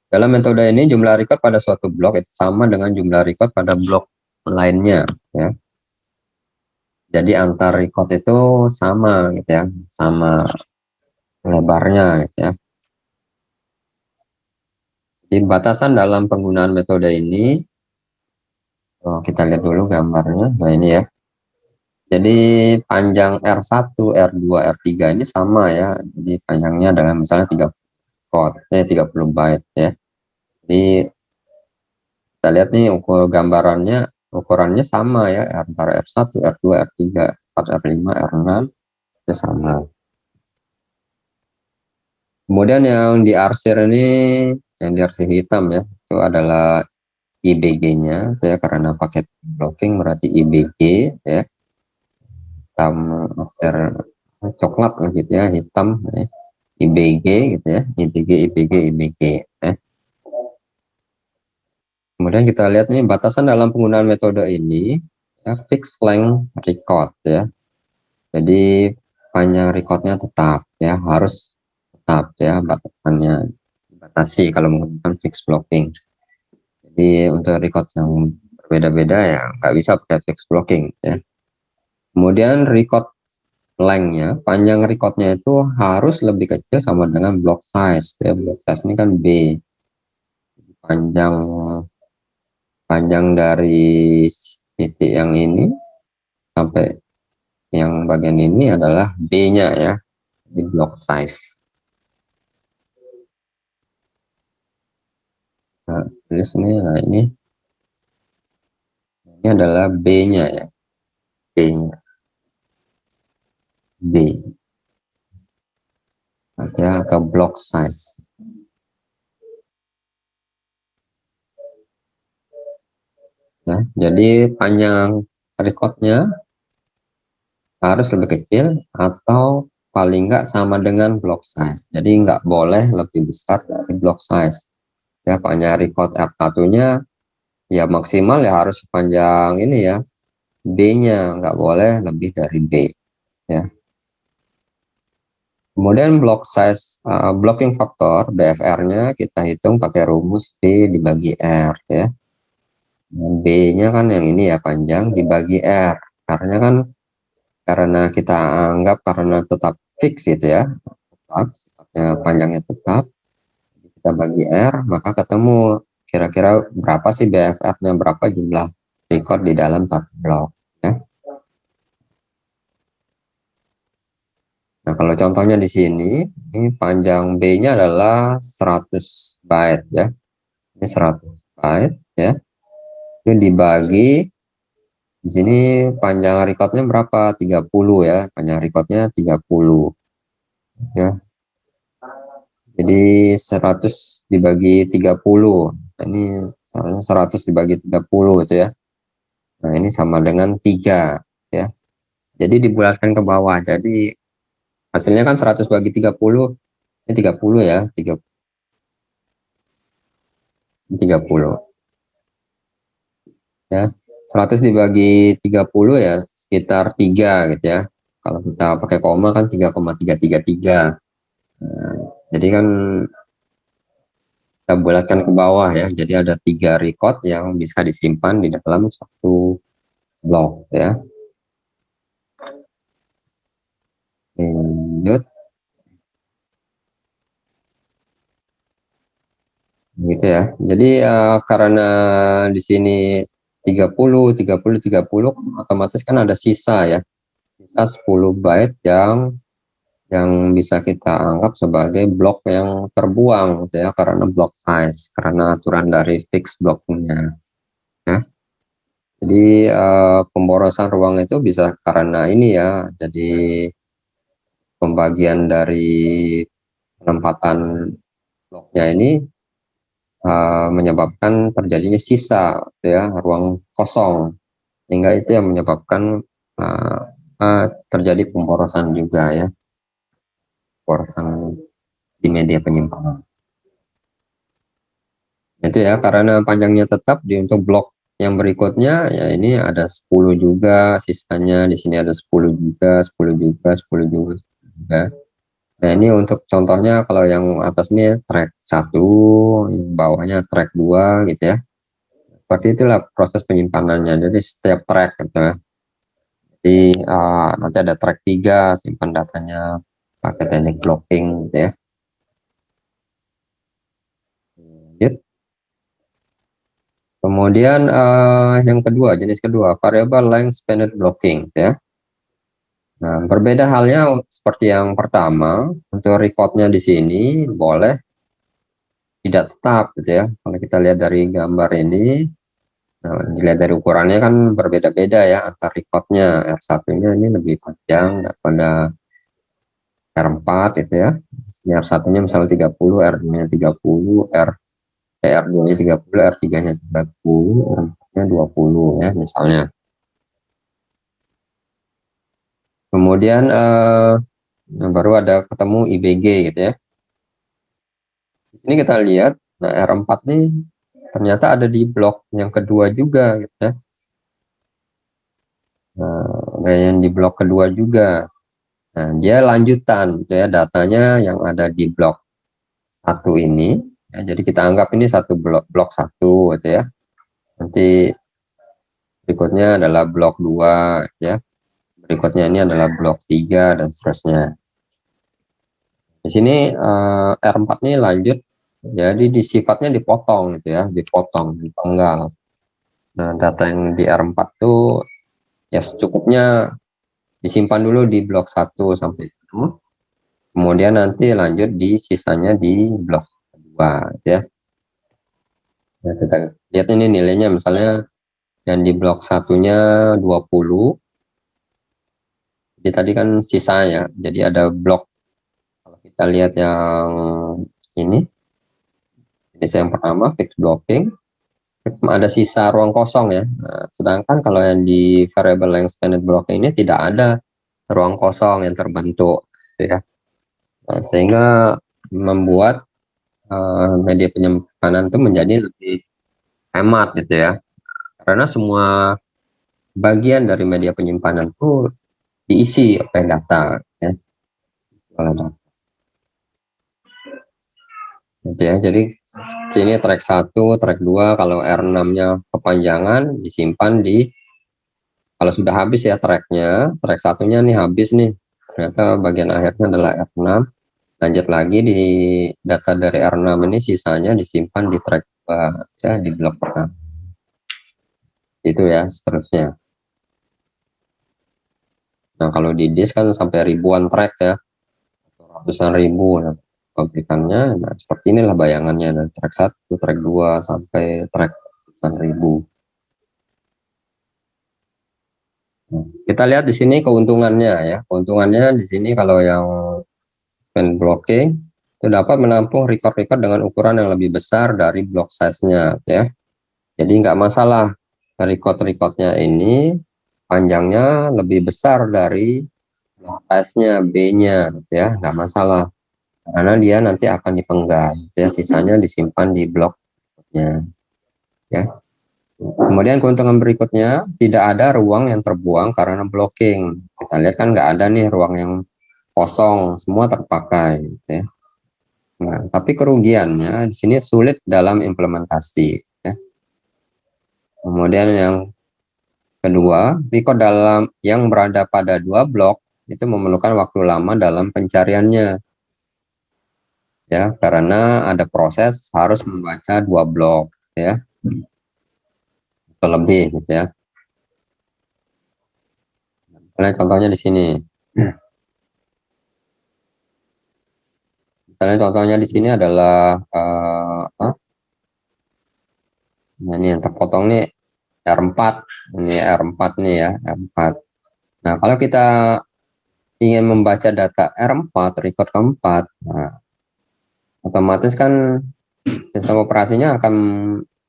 Dalam metode ini jumlah record pada suatu blok itu sama dengan jumlah record pada blok lainnya ya. Jadi antar record itu sama gitu ya, sama lebarnya gitu ya. Di batasan dalam penggunaan metode ini, kita lihat dulu gambarnya. Nah ini ya. Jadi panjang R1, R2, R3 ini sama ya. Jadi panjangnya adalah misalnya 30 byte ya. Jadi kita lihat nih ukurannya sama ya, antara R1, R2, R3, R4, R5, R6 itu sama. Kemudian yang diarsir ini, yang diarsir hitam ya, itu adalah IBG-nya ya, karena paket blocking berarti IBG ya. Hitam arsir coklat gitu ya, hitam ya. IBG gitu ya, IBG, IBG, IBG ya. Kemudian kita lihat nih batasan dalam penggunaan metode ini ya, fixed length record ya. Jadi panjang recordnya tetap ya, harus tetap ya, batasannya dibatasi kalau menggunakan fixed blocking. Jadi untuk record yang berbeda-beda ya nggak bisa pakai fixed blocking ya. Kemudian record length-nya, panjang recordnya itu harus lebih kecil sama dengan block size ya. Block size ini kan B. Panjang panjang dari titik yang ini sampai yang bagian ini adalah B-nya ya, di block size. Nah, tulis nah ini adalah B-nya ya, B-nya, B ya, atau block size. Ya, jadi panjang recordnya harus lebih kecil atau paling nggak sama dengan block size. Jadi nggak boleh lebih besar dari block size. Ya, panjang record R1-nya ya maksimal ya harus sepanjang ini ya, B-nya nggak boleh lebih dari B ya. Kemudian block size blocking factor BFR-nya kita hitung pakai rumus B dibagi R ya. B-nya kan yang ini ya, panjang dibagi R. Karena kita anggap karena tetap fix gitu ya, tetap panjangnya tetap, kita bagi R, maka ketemu kira-kira berapa sih BFR-nya, berapa jumlah record di dalam satu blok ya. Nah, kalau contohnya di sini, ini panjang B-nya adalah 100 byte ya. Ini 100 byte ya. Itu dibagi Di sini panjang recordnya berapa? 30 ya, panjang recordnya 30 ya. Jadi 100 dibagi 30. Nah, ini caranya 100 dibagi 30 itu ya. Nah, ini sama dengan 3 ya. Jadi dibulatkan ke bawah. Jadi hasilnya kan 100 bagi 30, ini 30 ya, 30 ya. 100 dibagi 30 ya sekitar 3 gitu ya. Kalau kita pakai koma kan 3,333. Nah, jadi kan kita bulatkan ke bawah ya. Jadi ada 3 record yang bisa disimpan di dalam satu blok ya. Lanjut gitu ya. Jadi karena di sini 30 otomatis kan ada sisa ya. Sisa 10 byte yang bisa kita anggap sebagai blok yang terbuang gitu ya, karena block size, karena aturan dari fix bloknya ya. Jadi pemborosan ruang itu bisa karena ini ya, jadi pembagian dari penempatan bloknya ini menyebabkan terjadinya sisa gitu ya, ruang kosong, sehingga itu yang menyebabkan terjadi pemborosan juga ya, pemborosan di media penyimpanan. Itu ya, karena panjangnya tetap di untuk blok yang berikutnya ya, ini ada 10 juga sisanya, di sini ada 10 juga, 10 juga, 10 juga. Nah, ini untuk contohnya kalau yang atas ini track 1, yang bawahnya track 2 gitu ya. Seperti itulah proses penyimpanannya. Jadi setiap track gitu ya. Jadi nanti ada track 3, simpan datanya pakai teknik blocking gitu ya. Lanjut. Kemudian yang kedua, jenis kedua, variable length spanned blocking ya. Nah, berbeda halnya seperti yang pertama, untuk recordnya di sini boleh tidak tetap gitu ya. Kalau kita lihat dari gambar ini, nah, dilihat dari ukurannya kan berbeda-beda ya antar recordnya. R1-nya ini lebih panjang daripada R4 gitu ya. Ini R1-nya misalnya 30, R2-nya 30, R2-nya 30, R3-nya 30, R4-nya 20 ya misalnya. Kemudian baru ada ketemu IBG gitu ya. Di sini kita lihat, nah R4 nih ternyata ada di blok yang kedua juga gitu ya. Nah, ada yang di blok kedua juga. Nah, dia lanjutan gitu ya, datanya yang ada di blok satu ini. Ya, jadi kita anggap ini satu blok satu gitu ya. Nanti berikutnya adalah blok 2 gitu ya. Berikutnya ini adalah blok 3 dan seterusnya. Di sini R4 ini lanjut, jadi sifatnya dipotong gitu ya, dipotong, dipenggal. Nah, data yang di R4 itu ya secukupnya disimpan dulu di blok 1 sampai itu. Kemudian nanti lanjut di sisanya di blok 2 gitu ya. Nah, kita lihat ini nilainya misalnya yang di blok satunya 20. Jadi tadi kan sisa ya. Jadi ada blok, kalau kita lihat yang ini yang pertama fixed blocking, ada sisa ruang kosong ya. Nah, sedangkan kalau yang di variable length spanned blocking ini tidak ada ruang kosong yang terbentuk gitu ya. Nah, sehingga membuat media penyimpanan itu menjadi lebih hemat gitu ya, karena semua bagian dari media penyimpanan itu diisi oleh data ya, oleh data gitu ya. Jadi ini track 1, track 2, kalau R6-nya kepanjangan disimpan di, kalau sudah habis ya tracknya, track satunya nih habis nih, ternyata bagian akhirnya adalah R6, lanjut lagi di data dari R6 ini sisanya disimpan di track 2 ya, di blok pertama itu ya, seterusnya. Nah, kalau di disk kan sampai ribuan track ya, ratusan ribu. Nah, pabrikannya, nah seperti inilah bayangannya dari track 1, track 2 sampai track ratusan ribu. Kita lihat di sini keuntungannya ya. Keuntungannya di sini kalau yang span blocking itu dapat menampung record-record dengan ukuran yang lebih besar dari block size-nya ya. Jadi nggak masalah record-recordnya ini panjangnya lebih besar dari block size-nya B-nya ya, nggak masalah karena dia nanti akan dipenggal ya, sisanya disimpan di blok berikutnya ya. Kemudian keuntungan berikutnya, tidak ada ruang yang terbuang karena blocking. Kita lihat kan nggak ada nih ruang yang kosong, semua terpakai ya. Nah, tapi kerugiannya di sini sulit dalam implementasi ya. Kemudian yang kedua, record dalam yang berada pada dua blok itu memerlukan waktu lama dalam pencariannya ya, karena ada proses harus membaca dua blok ya, atau lebih gitu ya. Misalnya contohnya di sini. Misalnya contohnya di sini adalah nah ini yang terpotong nih R4, ini R4 nih ya, R4. Nah, kalau kita ingin membaca data R4, record keempat, nah, otomatis kan sistem operasinya akan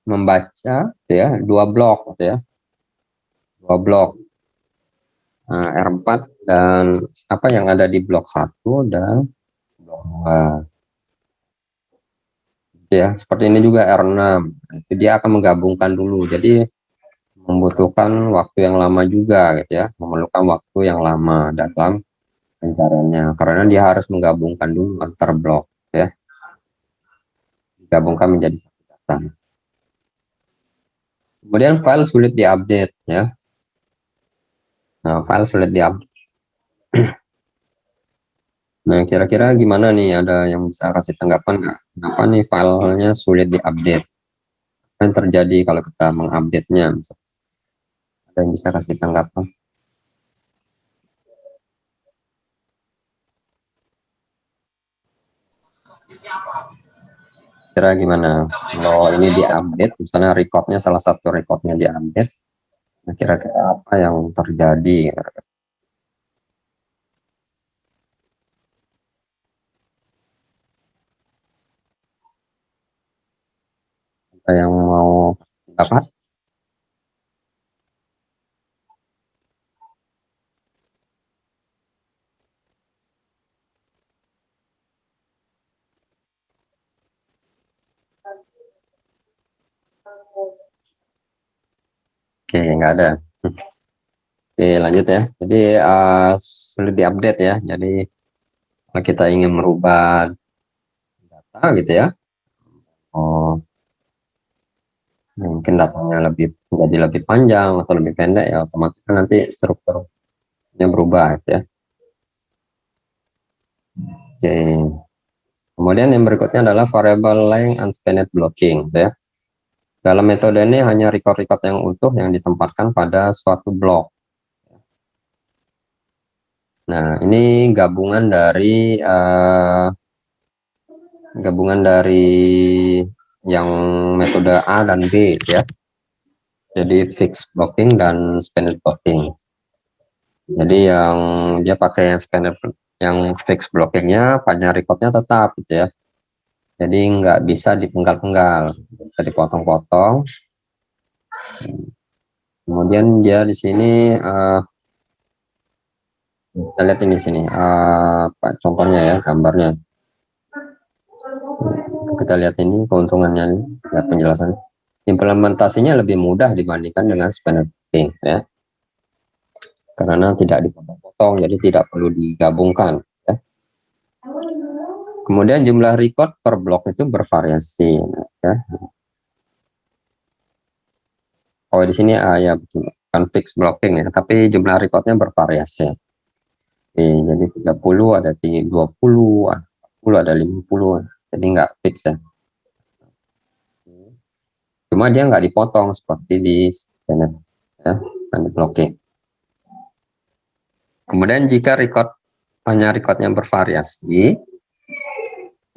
membaca ya dua blok gitu ya, dua blok. Nah, R4 dan apa yang ada di blok 1 dan blok 2 ya, seperti ini juga R6. Itu dia akan menggabungkan dulu. Jadi membutuhkan waktu yang lama juga gitu ya, memerlukan waktu yang lama dalam pencariannya karena dia harus menggabungkan dulu antar blok ya, digabungkan menjadi satu data. Kemudian file sulit diupdate ya. Nah, file sulit diupdate. Nah, kira-kira gimana nih, ada yang bisa kasih tanggapan nggak? Kenapa nih filenya sulit diupdate? Apa yang terjadi kalau kita mengupdate-nya? Ada yang bisa kasih tanggapan? Kira gimana? Kalau ini diupdate, misalnya recordnya salah satu recordnya diupdate, nah kira-kira apa yang terjadi? Ada yang mau dapat? Oke, nggak ada. Oke, lanjut ya. Jadi sulit diupdate ya. Jadi kalau kita ingin merubah data gitu ya, oh mungkin datanya menjadi lebih panjang atau lebih pendek ya, otomatis kan nanti strukturnya berubah gitu ya. Oke. Kemudian yang berikutnya adalah variable length unspanned blocking gitu ya. Dalam metode ini hanya record-record yang utuh yang ditempatkan pada suatu blok. Nah, ini gabungan dari yang metode A dan B ya. Jadi fixed blocking dan spanned blocking. Jadi yang dia pakai yang fixed blockingnya panjang recordnya tetap gitu ya. Jadi nggak bisa dipenggal-penggal, bisa dipotong-potong. Kemudian dia di sini kita lihat ini sini contohnya ya, gambarnya. Kita lihat ini keuntungannya nih, lihat penjelasan. Implementasinya lebih mudah dibandingkan dengan spanned blocking ya. Karena tidak dipotong-potong, jadi tidak perlu digabungkan ya. Kemudian jumlah record per blok itu bervariasi ya. Oh, di sini ya bukan fixed blocking ya, tapi jumlah recordnya bervariasi. Oke, jadi 30 ada 20, ada 40, ada 50, jadi nggak fix ya. Cuma dia nggak dipotong seperti di standard ya, standard blocking. Kemudian jika hanya recordnya bervariasi,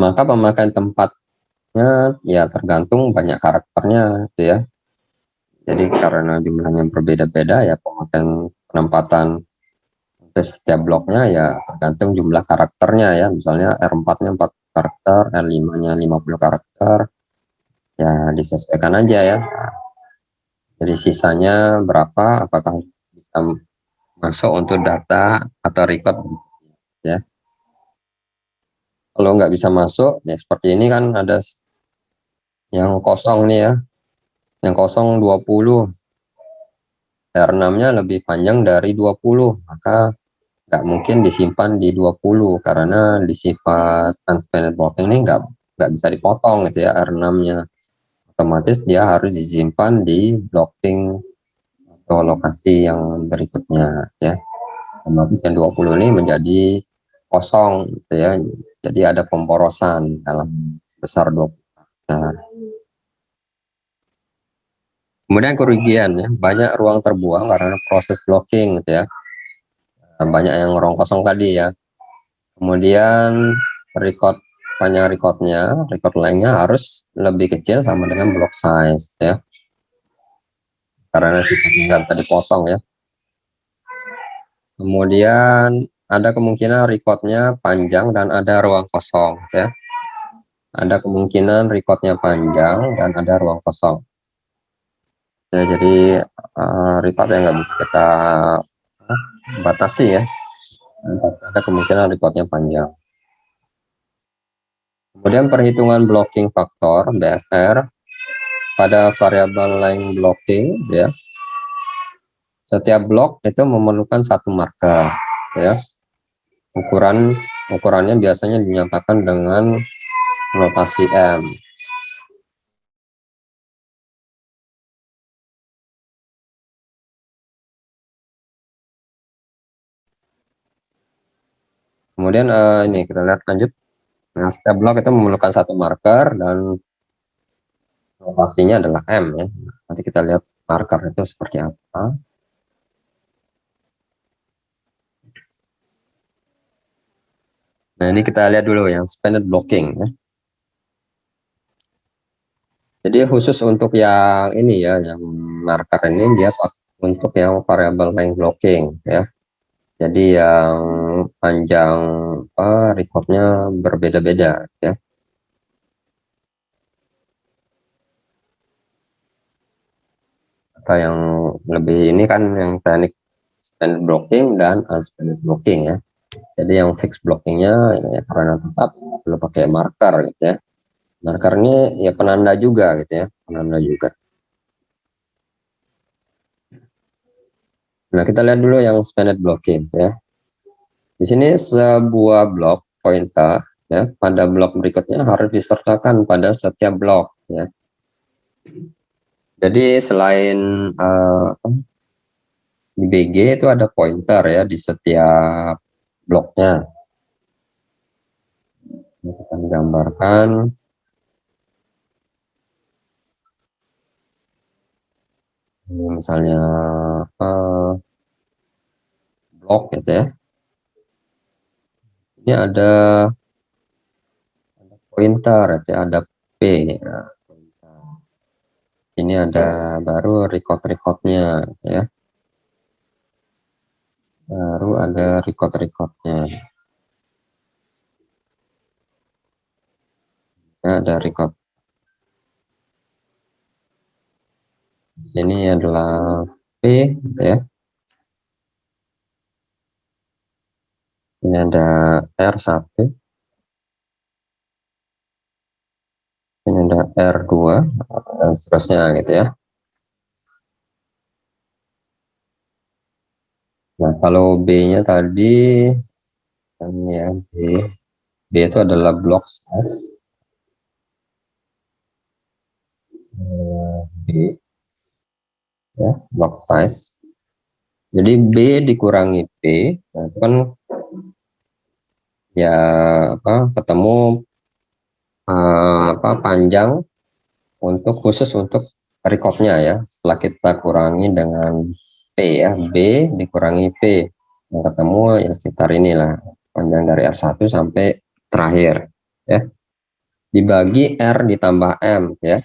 maka pemakaian tempatnya ya tergantung banyak karakternya gitu ya. Jadi karena jumlahnya berbeda-beda ya, pemakaian penempatan untuk setiap bloknya ya tergantung jumlah karakternya ya, misalnya R4-nya 4 karakter, R5-nya 50 karakter, ya disesuaikan aja ya. Jadi sisanya berapa, apakah bisa masuk untuk data atau record ya. Kalau nggak bisa masuk ya seperti ini kan ada yang kosong nih ya, yang kosong 20, R6-nya lebih panjang dari 20, maka nggak mungkin disimpan di 20 karena di sifat unspanned blocking ini nggak bisa dipotong gitu ya, R6-nya otomatis dia harus disimpan di blocking atau lokasi yang berikutnya ya. Otomatis yang 20 ini menjadi kosong gitu ya, jadi ada pemborosan dalam besar 20. Nah, kemudian kerugian ya, banyak ruang terbuang karena proses blocking gitu ya. Banyak yang ruang kosong tadi ya. Kemudian record panjang record lengthnya harus lebih kecil sama dengan block size ya. Karena sifatnya nggak bisa dipotong ya. Kemudian ada kemungkinan recordnya panjang dan ada ruang kosong ya. Ada kemungkinan recordnya panjang dan ada ruang kosong. Ya, jadi record yang nggak bisa kita batasi ya. Ada kemungkinan recordnya panjang. Kemudian perhitungan blocking faktor BFR pada variabel length blocking ya. Setiap blok itu memerlukan satu marker ya. Ukurannya biasanya dinyatakan dengan notasi M. Kemudian ini kita lihat lanjut. Nah, setiap blok itu memerlukan satu marker dan notasinya adalah M ya. Nanti kita lihat marker itu seperti apa. Nah, ini kita lihat dulu yang spanned blocking ya. Jadi khusus untuk yang ini ya, yang marker ini dia untuk yang variable length blocking ya. Jadi yang panjang recordnya berbeda-beda ya. Atau yang lebih ini kan yang teknik spanned blocking dan unspanned blocking ya. Jadi yang fixed blockingnya ya, karena tetap perlu pakai marker gitu ya. Marker ini ya penanda juga gitu ya, penanda juga. Nah, kita lihat dulu yang spanned blocking ya. Di sini sebuah blok pointer ya, pada blok berikutnya harus disertakan pada setiap blok ya. Jadi selain di BG itu ada pointer ya di setiap bloknya. Ini kita gambarkan. Ini misalnya blok gitu ya. Ini ada pointer ya, ada P. Nah, ini ada baru record-recordnya ya. Baru ada record-recordnya. Ya, ada record. Ini adalah P ya. Ini ada R1. Ini ada R2 dan seterusnya gitu ya. Nah, kalau B-nya tadi ini ya, B itu adalah block size. B ya, block size. Jadi B dikurangi P, nah, itu kan ya ketemu panjang untuk khusus untuk recordnya ya. Setelah kita kurangi dengan P ya, B dikurangi P, yang ketemu ya sekitar inilah panjang dari R1 sampai terakhir ya. Dibagi R ditambah M ya.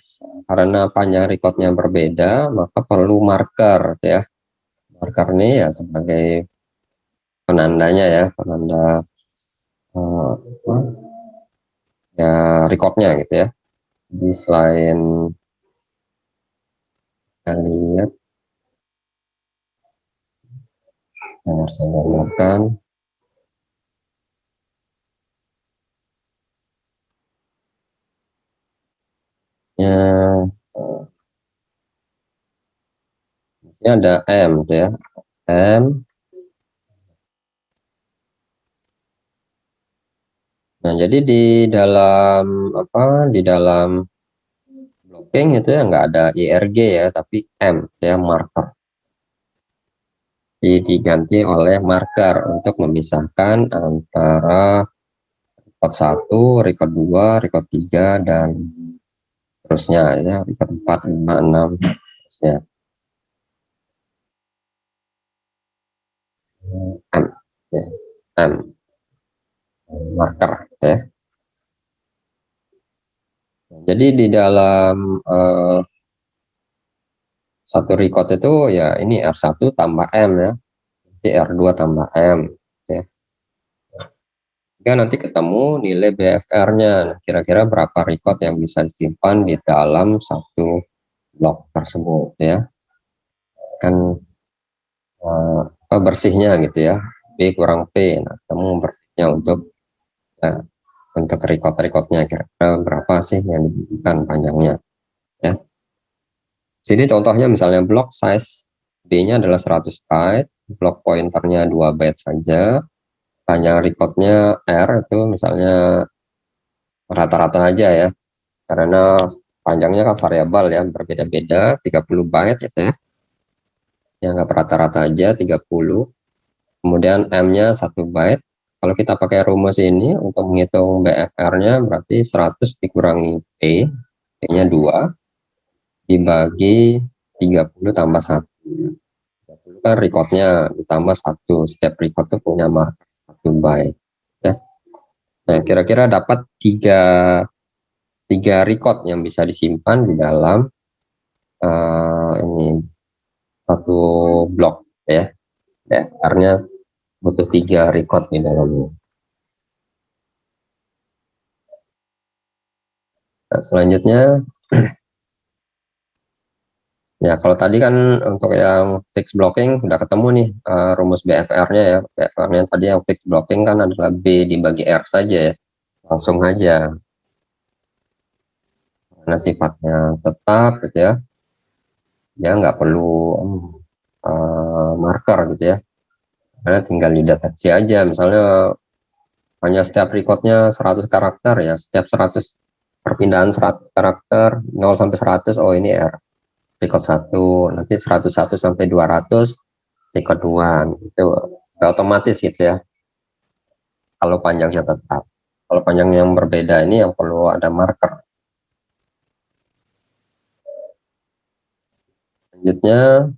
Karena panjang recordnya berbeda, maka perlu marker ya. Marker ini ya sebagai penandanya ya, penanda apa, ya recordnya gitu ya. Jadi selain kita lihat, saya gambarkan ya, ini ada M gitu ya, M. Nah, jadi di dalam apa, di dalam blocking itu ya nggak ada IRG ya, tapi M ya, marker. Diganti oleh marker untuk memisahkan antara record 1, record 2, record 3, dan terusnya ya, record 4, 5, 6 terusnya. M ya, M marker ya. Jadi di dalam satu record itu ya ini R1 tambah M ya, jadi R2 tambah M ya. Jika nanti ketemu nilai BFR-nya, kira-kira berapa record yang bisa disimpan di dalam satu blok tersebut ya. Kan bersihnya gitu ya, B kurang P, nah ketemu bersihnya untuk record-recordnya kira-kira berapa sih yang dibutuhkan panjangnya ya. Sini contohnya misalnya block size B-nya adalah 100 byte, block pointernya 2 byte saja, panjang recordnya R itu misalnya rata-rata aja ya, karena panjangnya kan variabel ya, berbeda-beda, 30 byte gitu ya, yang nggak rata-rata aja 30. Kemudian M-nya 1 byte. Kalau kita pakai rumus ini untuk menghitung BFR-nya berarti 100 dikurangi P, P-nya 2, dibagi 30 tambah 1. 30 kan recordnya ditambah 1, setiap record itu punya marker 1 byte ya. Nah, kira-kira dapat 3 record yang bisa disimpan di dalam ini satu blok ya. BFR-nya butuh 3 record di dalamnya. Nah, selanjutnya ya, kalau tadi kan untuk yang fixed blocking udah ketemu nih rumus BFR-nya ya. BFR-nya tadi yang fixed blocking kan adalah B dibagi R saja ya. Langsung aja. Karena sifatnya tetap gitu ya. Ya nggak perlu marker gitu ya. Karena tinggal dideteksi aja. Misalnya hanya setiap recordnya 100 karakter ya. Setiap 100 perpindahan 100 karakter 0 sampai 100, oh ini R. Record 1, nanti 101 sampai 200 record 2, itu udah otomatis gitu ya kalau panjangnya tetap. Kalau panjang yang berbeda ini yang perlu ada marker. Selanjutnya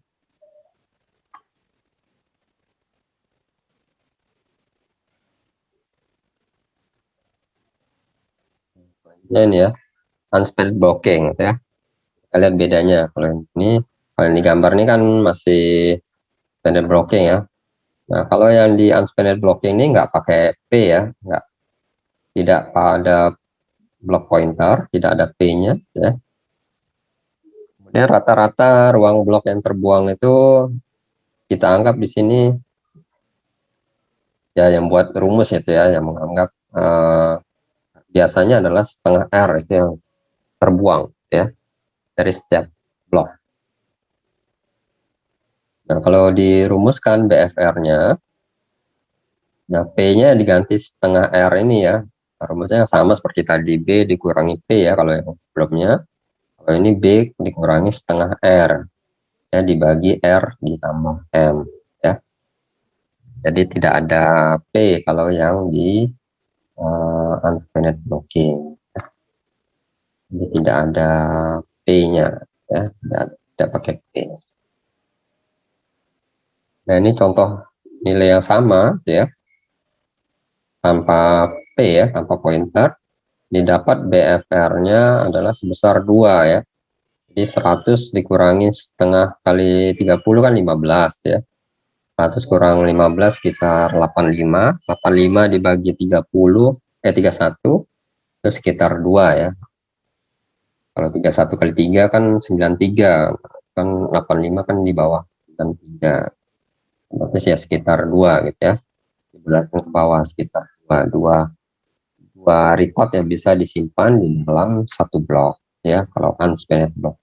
ini ya, unspent blocking gitu ya. Kita lihat bedanya. Kalau ini, kalau yang di gambar ini kan masih spent blocking ya. Nah, kalau yang di unspent blocking ini nggak pakai P ya, tidak ada block pointer, tidak ada P-nya ya. Kemudian rata-rata ruang blok yang terbuang itu kita anggap di sini ya, yang buat rumus itu ya, yang menganggap biasanya adalah setengah R itu yang terbuang ya dari setiap blok. Nah, kalau dirumuskan BFR-nya, nah P-nya diganti setengah R ini ya. Rumusnya sama seperti tadi, B dikurangi P ya kalau yang sebelumnya. Kalau ini B dikurangi setengah R ya, dibagi R ditambah M ya. Jadi tidak ada P kalau yang di unspent blocking. Jadi tidak ada P-nya ya, tidak pakai P. Nah, ini contoh nilai yang sama ya, tanpa P ya, tanpa pointer, didapat BFR-nya adalah sebesar 2 ya. Jadi 100 dikurangi setengah kali 30 kan 15 ya. 100 kurang 15 sekitar 85. 85 dibagi 31 itu sekitar 2 ya. Kalau 31 kali 3 kan 93, kan 85 kan di bawah 93. Berarti ya sekitar 2 gitu ya. Di belakang ke bawah sekitar 2 record yang bisa disimpan di dalam satu blok ya, kalau unspanned block.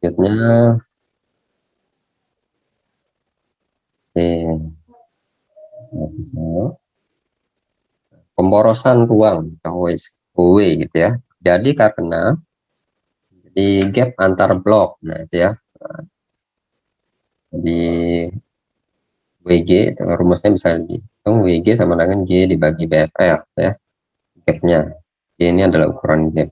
Selanjutnya pemborosan ruang KW gitu ya. Jadi karena di gap antar blok, nah itu ya, di WG itu rumusnya bisa dihitung WG sama dengan G dibagi BFL ya, gapnya. G ini adalah ukuran gap.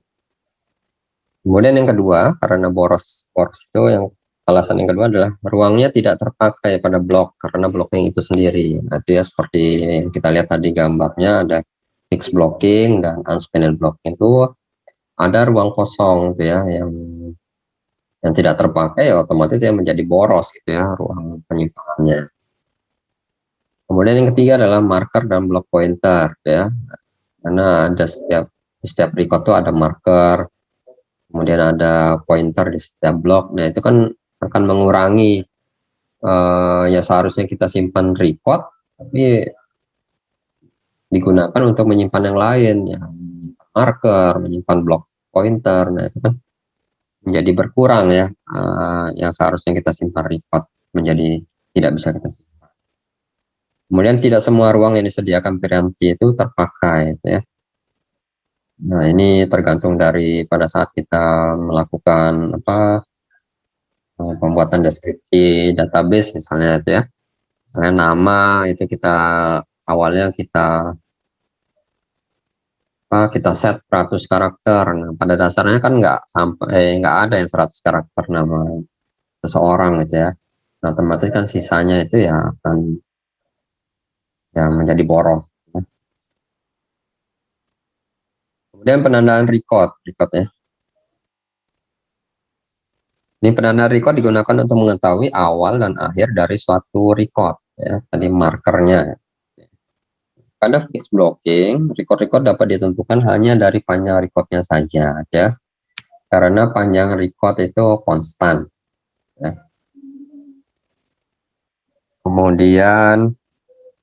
Kemudian yang kedua, karena boros itu yang alasan yang kedua adalah ruangnya tidak terpakai pada blok karena bloknya itu sendiri. Nah, itu ya seperti yang kita lihat tadi gambarnya, ada fixed blocking dan unspanned blocking, itu ada ruang kosong gitu ya, yang tidak terpakai ya otomatis ya menjadi boros gitu ya ruang penyimpanannya. Kemudian yang ketiga adalah marker dan block pointer ya, karena ada setiap record itu ada marker, kemudian ada pointer di setiap blok. Nah itu kan akan mengurangi ya seharusnya kita simpan record tapi digunakan untuk menyimpan yang lain ya, menyimpan marker, menyimpan block pointer. Nah itu kan menjadi berkurang ya, yang seharusnya kita simpan record menjadi tidak bisa kita simpan. Kemudian tidak semua ruang yang disediakan preempti itu terpakai gitu ya. Nah ini tergantung dari pada saat kita melakukan pembuatan deskripsi database misalnya itu ya. Misalnya nama itu kita awalnya kita set 100 karakter. Nah, pada dasarnya kan nggak ada yang 100 karakter nama seseorang gitu ya. Nah, otomatis kan sisanya itu ya akan menjadi boros. Kemudian penandaan record ya. Ini penandaan record digunakan untuk mengetahui awal dan akhir dari suatu record ya. Tadi markernya. Pada fixed blocking, record dapat ditentukan hanya dari panjang recordnya saja ya. Karena panjang record itu konstan ya. Kemudian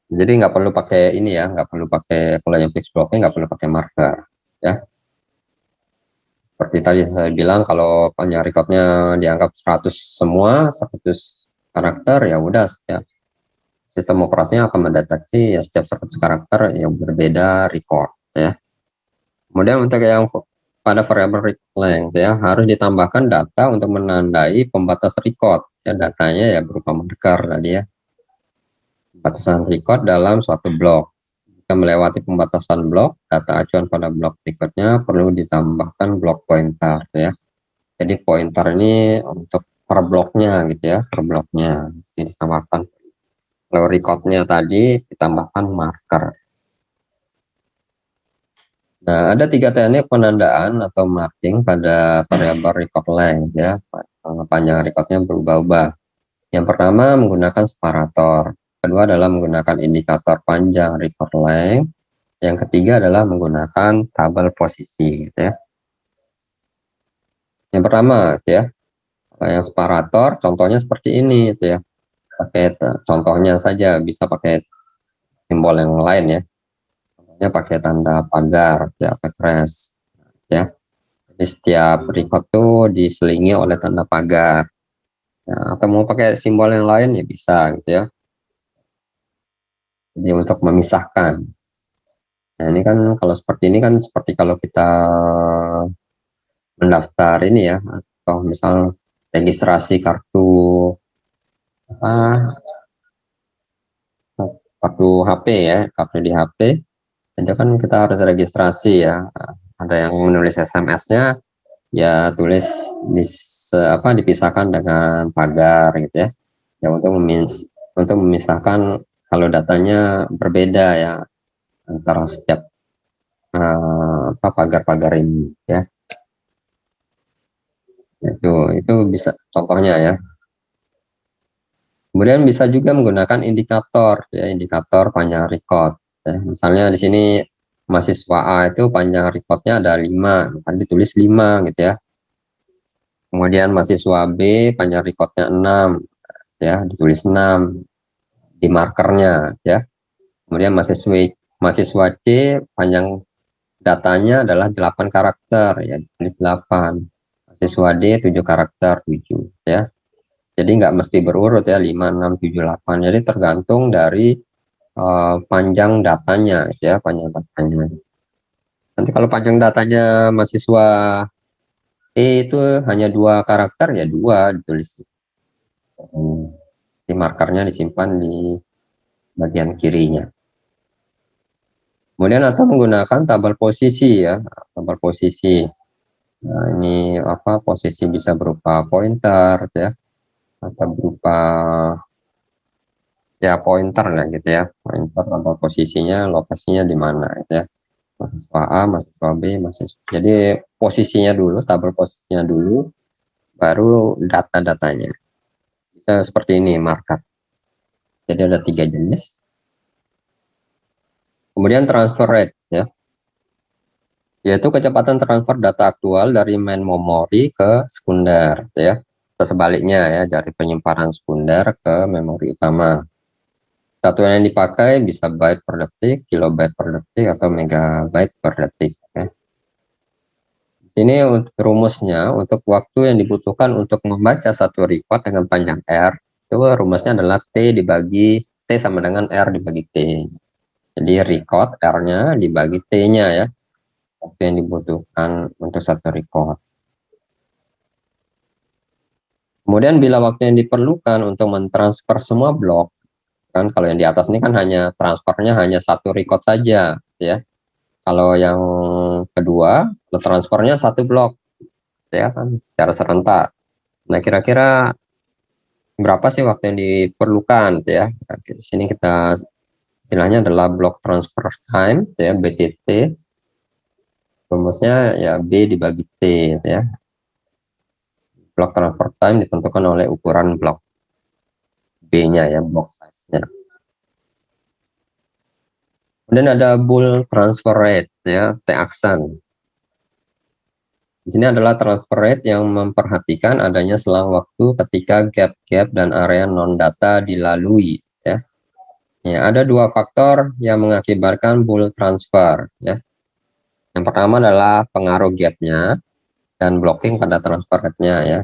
jadi nggak perlu pakai ini ya, nggak perlu pakai, kalau yang fixed blocking nggak perlu pakai marker ya. Seperti tadi saya bilang, kalau panjang recordnya dianggap 100 semua, 100 karakter, ya udah setiap sistem operasinya akan mendeteksi ya setiap 100 karakter yang berbeda record ya. Kemudian untuk yang pada variabel record length ya, harus ditambahkan data untuk menandai pembatas record ya, datanya ya berupa marker tadi ya, batasan record dalam suatu blok. Jika melewati pembatasan blok, data acuan pada blok berikutnya perlu ditambahkan blok pointer ya. Jadi pointer ini untuk per bloknya gitu ya, per bloknya. Jadi ditambahkan, kalau recordnya tadi ditambahkan marker. Nah, ada 3 teknik penandaan atau marking pada variabel record length ya. Panjang recordnya berubah-ubah. Yang pertama menggunakan separator. Kedua adalah menggunakan indikator panjang record length. Yang ketiga adalah menggunakan tabel posisi gitu ya. Yang pertama gitu ya, yang separator contohnya seperti ini gitu ya. Pakai contohnya saja, bisa pakai simbol yang lain ya. Contohnya pakai tanda pagar ya, atau crash ya. Jadi setiap record tuh diselingi oleh tanda pagar. Ya, atau mau pakai simbol yang lain ya bisa gitu ya. Jadi untuk memisahkan. Nah, ini kan kalau seperti ini kan seperti kalau kita mendaftar ini ya, atau misal registrasi kartu HP ya, kartu di HP itu kan kita harus registrasi ya. Ada yang menulis SMS-nya ya, tulis dipisahkan dengan pagar gitu ya. Ya untuk memisahkan kalau datanya berbeda ya antara setiap pagar-pagar ini ya. Itu bisa contohnya ya. Kemudian bisa juga menggunakan indikator, ya, indikator panjang record. Ya. Misalnya di sini mahasiswa A itu panjang recordnya ada 5, maka ditulis 5 gitu ya. Kemudian mahasiswa B panjang recordnya 6, ya, ditulis 6 di markernya, ya. Kemudian mahasiswa C panjang datanya adalah 8 karakter, ya, ditulis 8. Mahasiswa D 7 karakter, 7, ya. Jadi nggak mesti berurut ya, 5, 6, 7, 8. Jadi tergantung dari panjang datanya, ya, panjang datanya. Nanti kalau panjang datanya mahasiswa E itu hanya 2 karakter, ya 2 ditulis. Di markernya disimpan di bagian kirinya. Kemudian atau menggunakan tabel posisi, ya, tabel posisi. Nah, ini apa, posisi bisa berupa pointer, ya, atau berupa, ya, pointer lah gitu ya, pointer atau posisinya, lokasinya di mana gitu ya. Mahasiswa A, mahasiswa B, mahasiswa. Jadi posisinya dulu, tabel posisinya dulu, baru data-datanya. Bisa seperti ini markup. Jadi ada 3 jenis. Kemudian transfer rate, ya, yaitu kecepatan transfer data aktual dari main memory ke sekunder, ya. Atau sebaliknya, ya, dari penyimpanan sekunder ke memori utama. Satuan yang dipakai bisa byte per detik, kilobyte per detik, atau megabyte per detik. Ya. Ini rumusnya untuk waktu yang dibutuhkan untuk membaca satu record dengan panjang R, itu rumusnya adalah T dibagi T sama dengan R dibagi T. Jadi record R-nya dibagi T-nya, ya, waktu yang dibutuhkan untuk satu record. Kemudian bila waktu yang diperlukan untuk mentransfer semua blok, kan kalau yang di atas ini kan hanya transfernya hanya satu record saja, ya. Kalau yang kedua, transfernya satu blok, ya kan, secara serentak. Nah, kira-kira berapa sih waktu yang diperlukan, ya? Nah, di sini kita istilahnya adalah block transfer time, ya, BTT. Rumusnya ya B dibagi T, ya. Block transfer time ditentukan oleh ukuran blok B-nya, ya, block size-nya. Kemudian ada bool transfer rate, ya, T aksen. Di sini adalah transfer rate yang memperhatikan adanya selang waktu ketika gap-gap dan area non-data dilalui, ya. Ya, ada 2 faktor yang mengakibatkan bool transfer, ya. Yang pertama adalah pengaruh gapnya dan blocking pada transfer rate-nya, ya.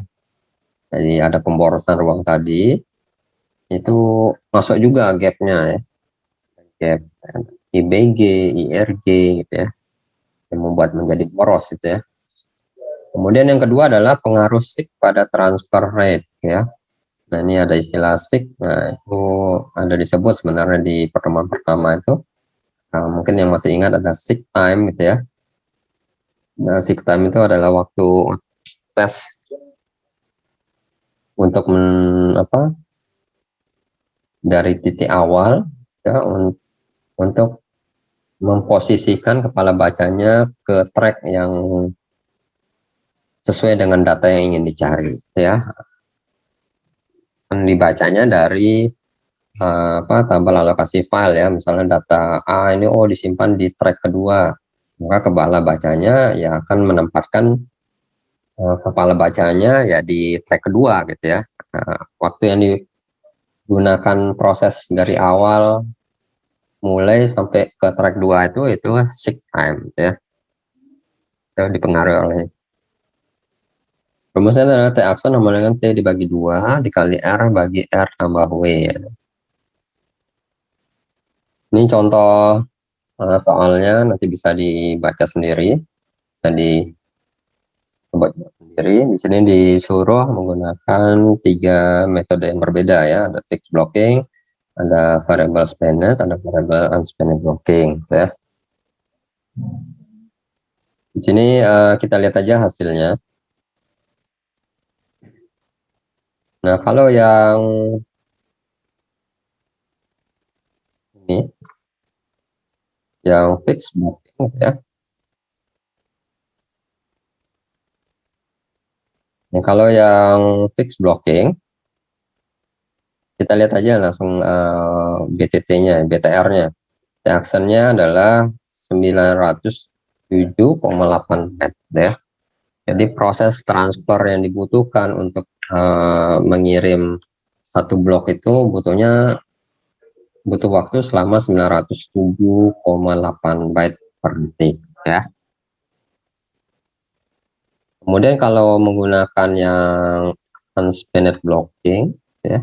Jadi ada pemborosan ruang tadi, itu masuk juga gapnya, ya. Gap IBG, IRG gitu ya, yang membuat menjadi boros gitu ya. Kemudian yang kedua adalah pengaruh SIG pada transfer rate, ya. Nah, ini ada istilah SIG. Nah, itu ada disebut sebenarnya di pertemuan pertama itu. Nah, mungkin yang masih ingat ada SIG time gitu ya. Nah, SIG time itu adalah waktu tes untuk dari titik awal, ya, untuk memposisikan kepala bacanya ke track yang sesuai dengan data yang ingin dicari, ya. Dibacanya dari tabel alokasi file, ya, misalnya data A ini disimpan di track kedua, maka kepala bacanya ya akan menempatkan kepala bacanya ya di track kedua gitu ya. Nah, waktu yang digunakan proses dari awal mulai sampai ke track 2 itu seek time gitu ya. Itu dipengaruhi oleh rumusnya adalah T aksen sama dengan T dibagi 2 dikali R bagi R tambah W, ya. Ini contoh soalnya, nanti bisa dibaca sendiri, bisa dicoba sendiri. Di sini disuruh menggunakan 3 metode yang berbeda, ya. Ada fixed blocking, ada variable spanned, ada variable unspanned blocking, ya. Di sini kita lihat aja hasilnya. Nah, kalau yang ini, yang fixed blocking, ya. Nah, kalau yang fixed blocking kita lihat aja langsung BTT-nya, BTR-nya. Actionnya adalah 907,8 byte ya. Jadi proses transfer yang dibutuhkan untuk mengirim satu blok itu butuh waktu selama 907,8 byte per detik ya. Kemudian kalau menggunakan yang unspanned blocking ya.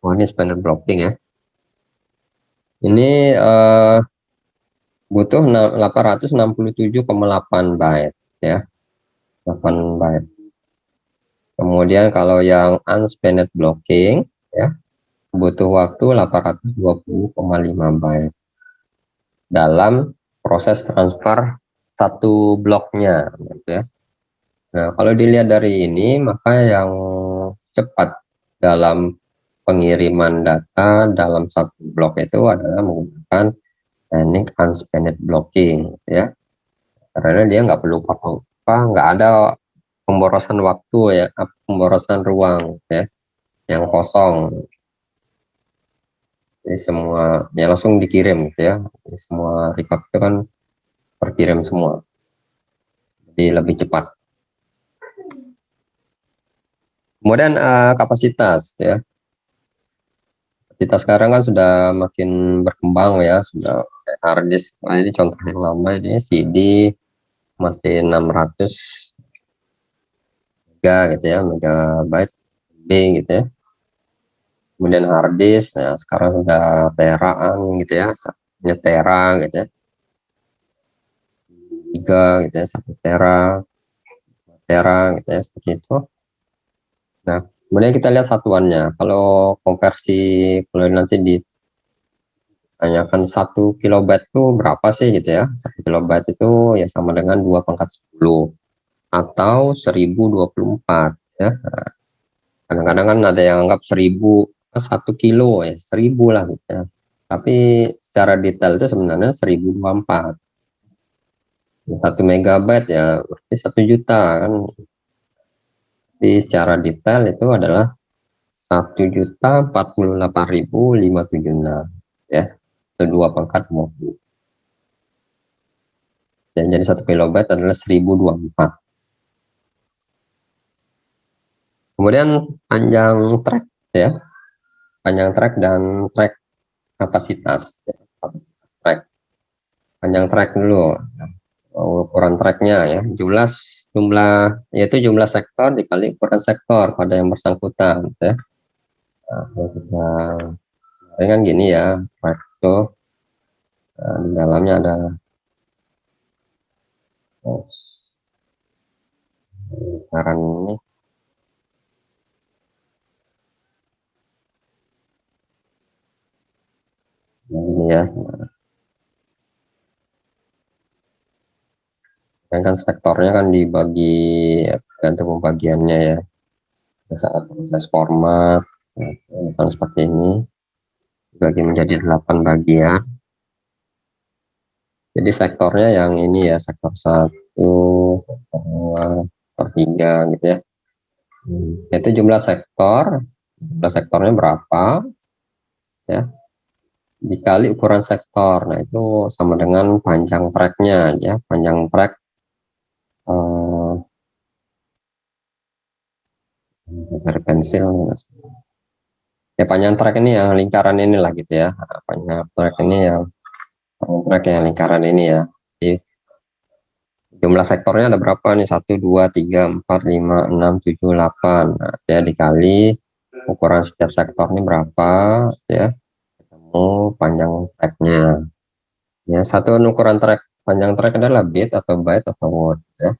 Oh, ini spanned blocking ya. Ini butuh 867,8 byte ya. 8 byte. Kemudian kalau yang unspanned blocking ya butuh waktu 820,5 byte dalam proses transfer satu bloknya gitu ya. Nah, kalau dilihat dari ini maka yang cepat dalam pengiriman data dalam satu blok itu adalah menggunakan teknik unspanned blocking ya, karena dia nggak perlu nggak ada pemborosan waktu ya, pemborosan ruang ya yang kosong. Jadi semua ya langsung dikirim gitu ya. Jadi semua record itu kan terkirim semua. Jadi lebih cepat. Kemudian kapasitas ya. Kita sekarang kan sudah makin berkembang ya, sudah hard disk. Nah, ini contoh yang lama, ini CD masih 600 mega gitu ya, megabyte B gitu ya. Kemudian hard disk, nah sekarang sudah teraan gitu ya, tera gitu ya, 3 gitu ya, 1 tera gitu ya, seperti itu. Nah, kemudian kita lihat satuannya. Kalau konversi, kalau nanti ditanyakan 1 kilobyte itu berapa sih gitu ya, 1 kilobyte itu ya sama dengan 2/10 atau 1024 ya. Kadang-kadang kan ada yang anggap 1000 1 kilo ya, 1000 lah gitu ya. Tapi secara detail itu sebenarnya 1024. 1 megabyte ya berarti 1 juta kan. Jadi secara detail itu adalah 1.048.576 ya, itu 2/20. Dan jadi 1 kilobyte adalah 1024. Kemudian panjang track ya, panjang track dan track kapasitas ya. Track panjang track dulu, ukuran tracknya ya, jumlah yaitu jumlah sektor dikali ukuran sektor pada yang bersangkutan ya. Nah, kan gini ya, track itu di dalamnya ada lingkaran ini ya. Kan sektornya kan dibagi tergantung pembagiannya ya. Saat proses format misalnya seperti ini dibagi menjadi 8 bagian. Jadi sektornya yang ini ya, sektor 1, sektor 2, sektor 3 gitu ya. Itu jumlah sektornya berapa ya, dikali ukuran sektor. Nah, itu sama dengan panjang tracknya ya, panjang track dari pensil ya, panjang track ini yang lingkaran inilah gitu ya. Panjang track ini yang track yang lingkaran ini ya. Jadi jumlah sektornya ada berapa nih, 1 2 3 4 5 6 7 8. Nah, ya dikali ukuran setiap sektor ini berapa ya, ketemu panjang tracknya ya. Satuan ukuran track panjang track adalah bit atau byte atau word ya.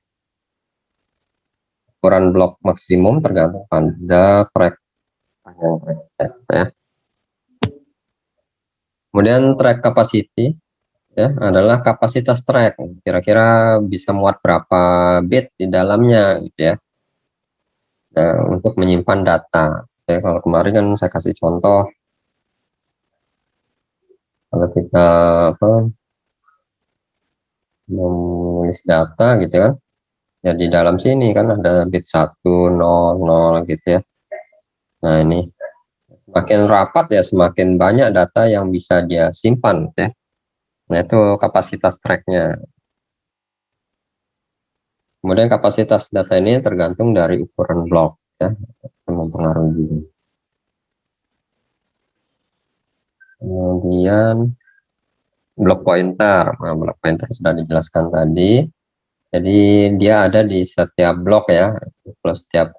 Ukuran blok maksimum tergantung pada track panjang track ya. Kemudian track capacity ya adalah kapasitas track, kira-kira bisa muat berapa bit di dalamnya gitu ya. Nah, untuk menyimpan data ya, kalau kemarin kan saya kasih contoh kalau kita menulis data gitu kan Ya di dalam sini kan ada bit 1, 0, 0 gitu ya. Nah ini semakin rapat ya semakin banyak data yang bisa dia simpan ya. Nah itu kapasitas tracknya. Kemudian kapasitas data ini tergantung dari ukuran blok ya, yang mempengaruhi juga. Kemudian blok pointer, nah, blok pointer sudah dijelaskan tadi. Jadi dia ada di setiap blok ya. Kalau setiap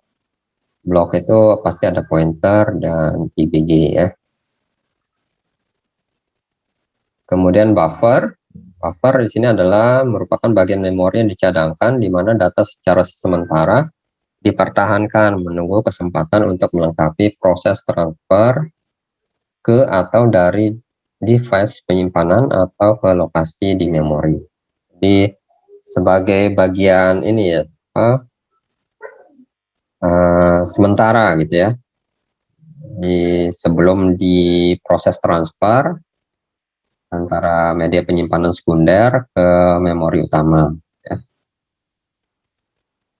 blok itu pasti ada pointer dan IBG ya. Kemudian buffer. Buffer di sini adalah merupakan bagian memori yang dicadangkan di mana data secara sementara dipertahankan menunggu kesempatan untuk melengkapi proses transfer ke atau dari device penyimpanan atau ke lokasi di memori. Jadi sebagai bagian ini ya, sementara gitu ya. Sebelum diproses transfer antara media penyimpanan sekunder ke memori utama. Ya.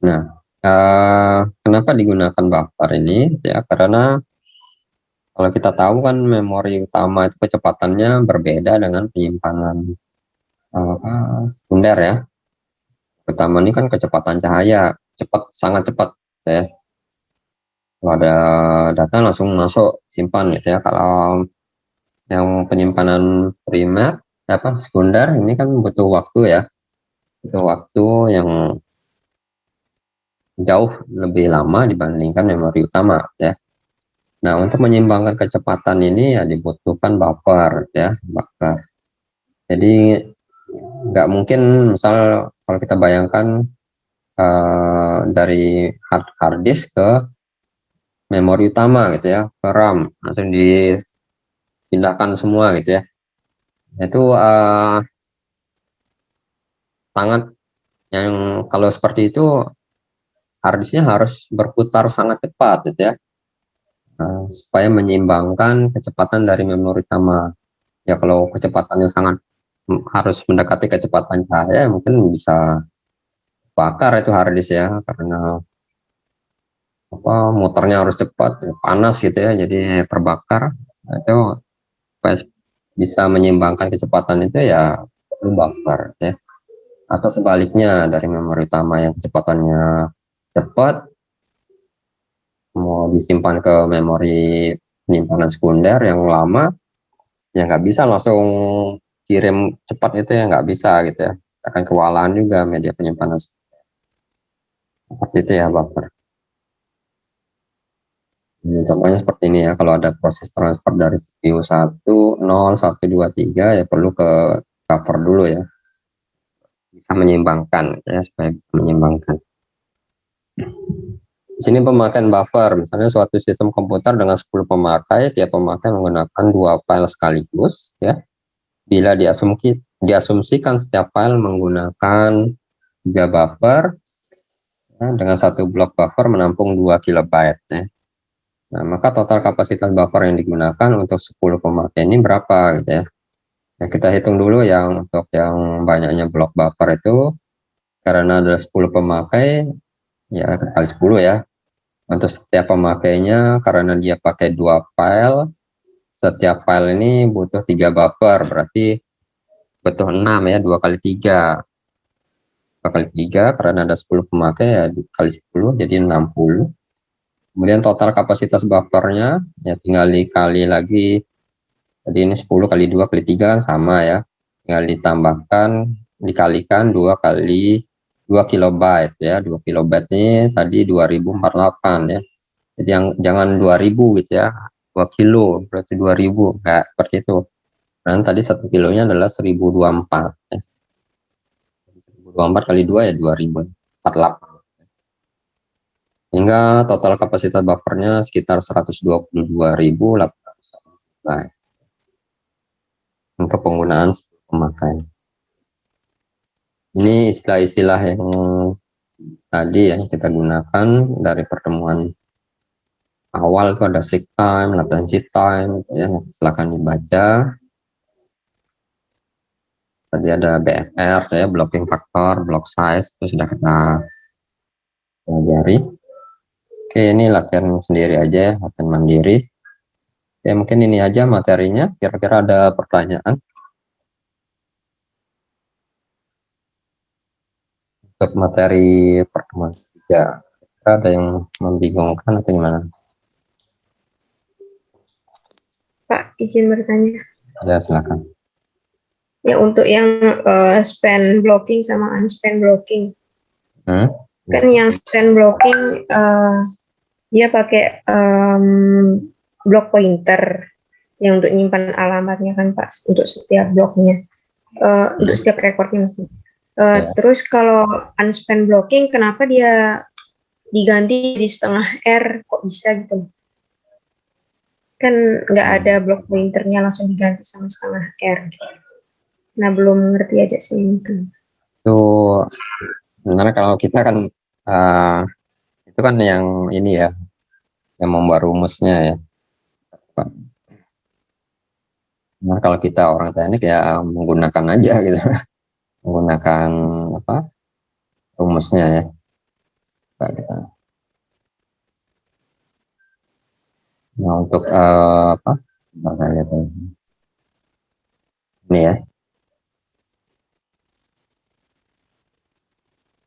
Nah, kenapa digunakan buffer ini? Ya, karena kalau kita tahu kan memori utama itu kecepatannya berbeda dengan penyimpanan sekunder ya. Pertama ini kan kecepatan cahaya, sangat cepat ya. Kalau ada data langsung masuk simpan gitu ya. Kalau yang penyimpanan primer sekunder ini kan butuh waktu ya. Butuh waktu yang jauh lebih lama dibandingkan memori utama ya. Nah, untuk menyeimbangkan kecepatan ini ya dibutuhkan buffer ya, buffer. Jadi nggak mungkin misal kalau kita bayangkan dari hard disk ke memori utama gitu ya, ke RAM langsung dipindahkan semua gitu ya. Itu sangat yang kalau seperti itu hard disknya harus berputar sangat cepat gitu ya. Supaya menyeimbangkan kecepatan dari memori utama. Ya kalau kecepatannya sangat harus mendekati kecepatan cahaya mungkin bisa bakar itu hard disk ya karena motornya harus cepat panas gitu ya jadi terbakar. Itu supaya bisa menyeimbangkan kecepatan itu ya perlu buffer ya atau sebaliknya dari memori utama yang kecepatannya cepat mau disimpan ke memori penyimpanan sekunder yang lama ya nggak bisa langsung kirim cepat itu ya nggak bisa gitu ya akan kewalahan juga media penyimpanan seperti itu ya buffer. Ini contohnya seperti ini ya kalau ada proses transfer dari CPU 1, 0, 1, 2, 3 ya perlu ke cover dulu ya bisa menyeimbangkan ya supaya bisa menyeimbangkan. Di sini pemakaian buffer, misalnya suatu sistem komputer dengan 10 pemakai, tiap pemakai menggunakan 2 file sekaligus ya. Bila diasumsikan setiap file menggunakan 3 buffer ya, dengan satu blok buffer menampung 2 KB ya. Nah, maka total kapasitas buffer yang digunakan untuk 10 pemakai ini berapa gitu ya. Nah, kita hitung dulu yang untuk yang banyaknya blok buffer itu karena ada 10 pemakai ya kali 10 ya. Untuk setiap pemakainya karena dia pakai 2 file, setiap file ini butuh 3 buffer, berarti butuh 6 ya, 2 kali 3. 2 kali 3 karena ada 10 pemakai ya kali 10 jadi 60. Kemudian total kapasitas buffernya ya tinggal dikali lagi. Jadi ini 10 kali 2 kali 3 sama ya. Tinggal ditambahkan dikalikan 2 kali 2 kilobyte ya. 2 kilobyte ini tadi 2048 ya. Jadi yang jangan 2000 gitu ya. 2 kilo berarti 2000 enggak seperti itu. Dan tadi 1 kilonya adalah 1024 ya. 1024 kali 2 ya 2048. Hingga total kapasitas buffernya sekitar 122.800 byte untuk penggunaan pemakai. Ini istilah-istilah yang tadi ya kita gunakan dari pertemuan awal itu ada seek time, latency time, ya silakan dibaca. Tadi ada BFR, ya blocking factor, block size itu sudah kita pelajari. Oke, ini latihan sendiri aja ya, latihan mandiri. Ya mungkin ini aja materinya. Kira-kira ada pertanyaan untuk materi pertemuan ketiga? Kira ada yang membingungkan atau gimana? Pak, izin bertanya. Ya silakan. Ya, untuk yang span blocking sama unspanned blocking. Kan yang span blocking dia pakai block pointer yang untuk nyimpan alamatnya kan Pak, untuk setiap bloknya, untuk setiap recordnya maksudnya. Terus kalau unspanned blocking, kenapa dia diganti di setengah R, kok bisa gitu? Kan nggak ada block pointernya, langsung diganti sama setengah R gitu. Nah, belum ngerti aja sih itu. Itu sebenarnya kalau kita kan itu kan yang ini ya, yang membuat rumusnya ya. Nah, kalau kita orang teknik ya menggunakan aja gitu, menggunakan apa rumusnya ya. Nah untuk apa? Kita lihat ini ya.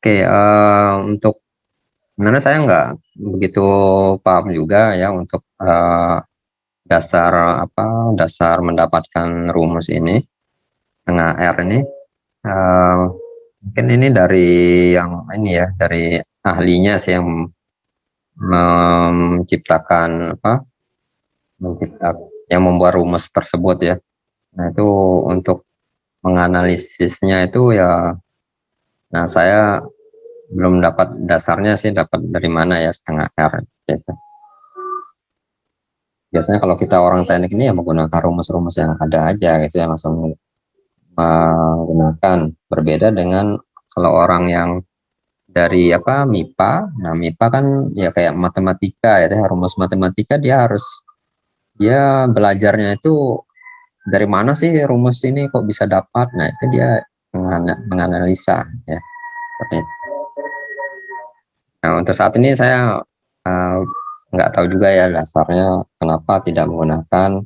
Oke, untuk sebenarnya saya nggak begitu paham juga ya untuk dasar dasar mendapatkan rumus ini tengah R ini. Mungkin ini dari yang ini ya, dari ahlinya sih yang menciptakan yang membuat rumus tersebut ya. Nah itu untuk menganalisisnya itu ya, nah saya belum dapat dasarnya sih, dapat dari mana ya setengah R gitu. Biasanya kalau kita orang teknik ini ya menggunakan rumus-rumus yang ada aja gitu ya, langsung menggunakan. Berbeda dengan kalau orang yang dari MIPA. Nah MIPA kan ya kayak matematika ya, rumus matematika dia belajarnya itu dari mana sih rumus ini kok bisa dapat. Nah itu dia menganalisa ya seperti itu. Nah untuk saat ini saya nggak tahu juga ya dasarnya kenapa tidak menggunakan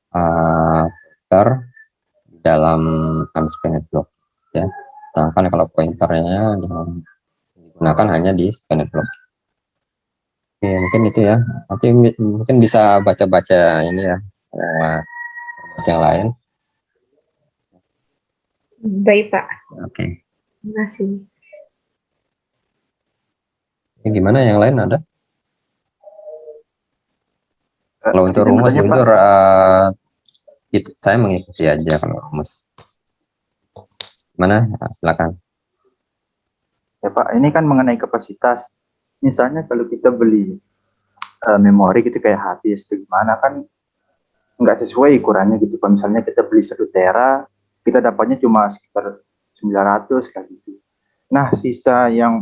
pointer dalam unspanned block ya. Sedangkan kalau pointernya digunakan hanya di spanned block. Oke, mungkin itu ya. Nanti mungkin bisa baca-baca ini ya, informasi yang lain. Baik Pak. Oke. Terima kasih. Ini gimana yang lain ada? Kalau untuk rumus jujur saya mengikuti aja kalau rumus. Mana? Silakan. Ya Pak, ini kan mengenai kapasitas. Misalnya kalau kita beli memori gitu kayak hard disk itu gimana, kan nggak sesuai ukurannya gitu. Kalau misalnya kita beli 1 tera, kita dapatnya cuma sekitar 900 kayak gitu. Nah, sisanya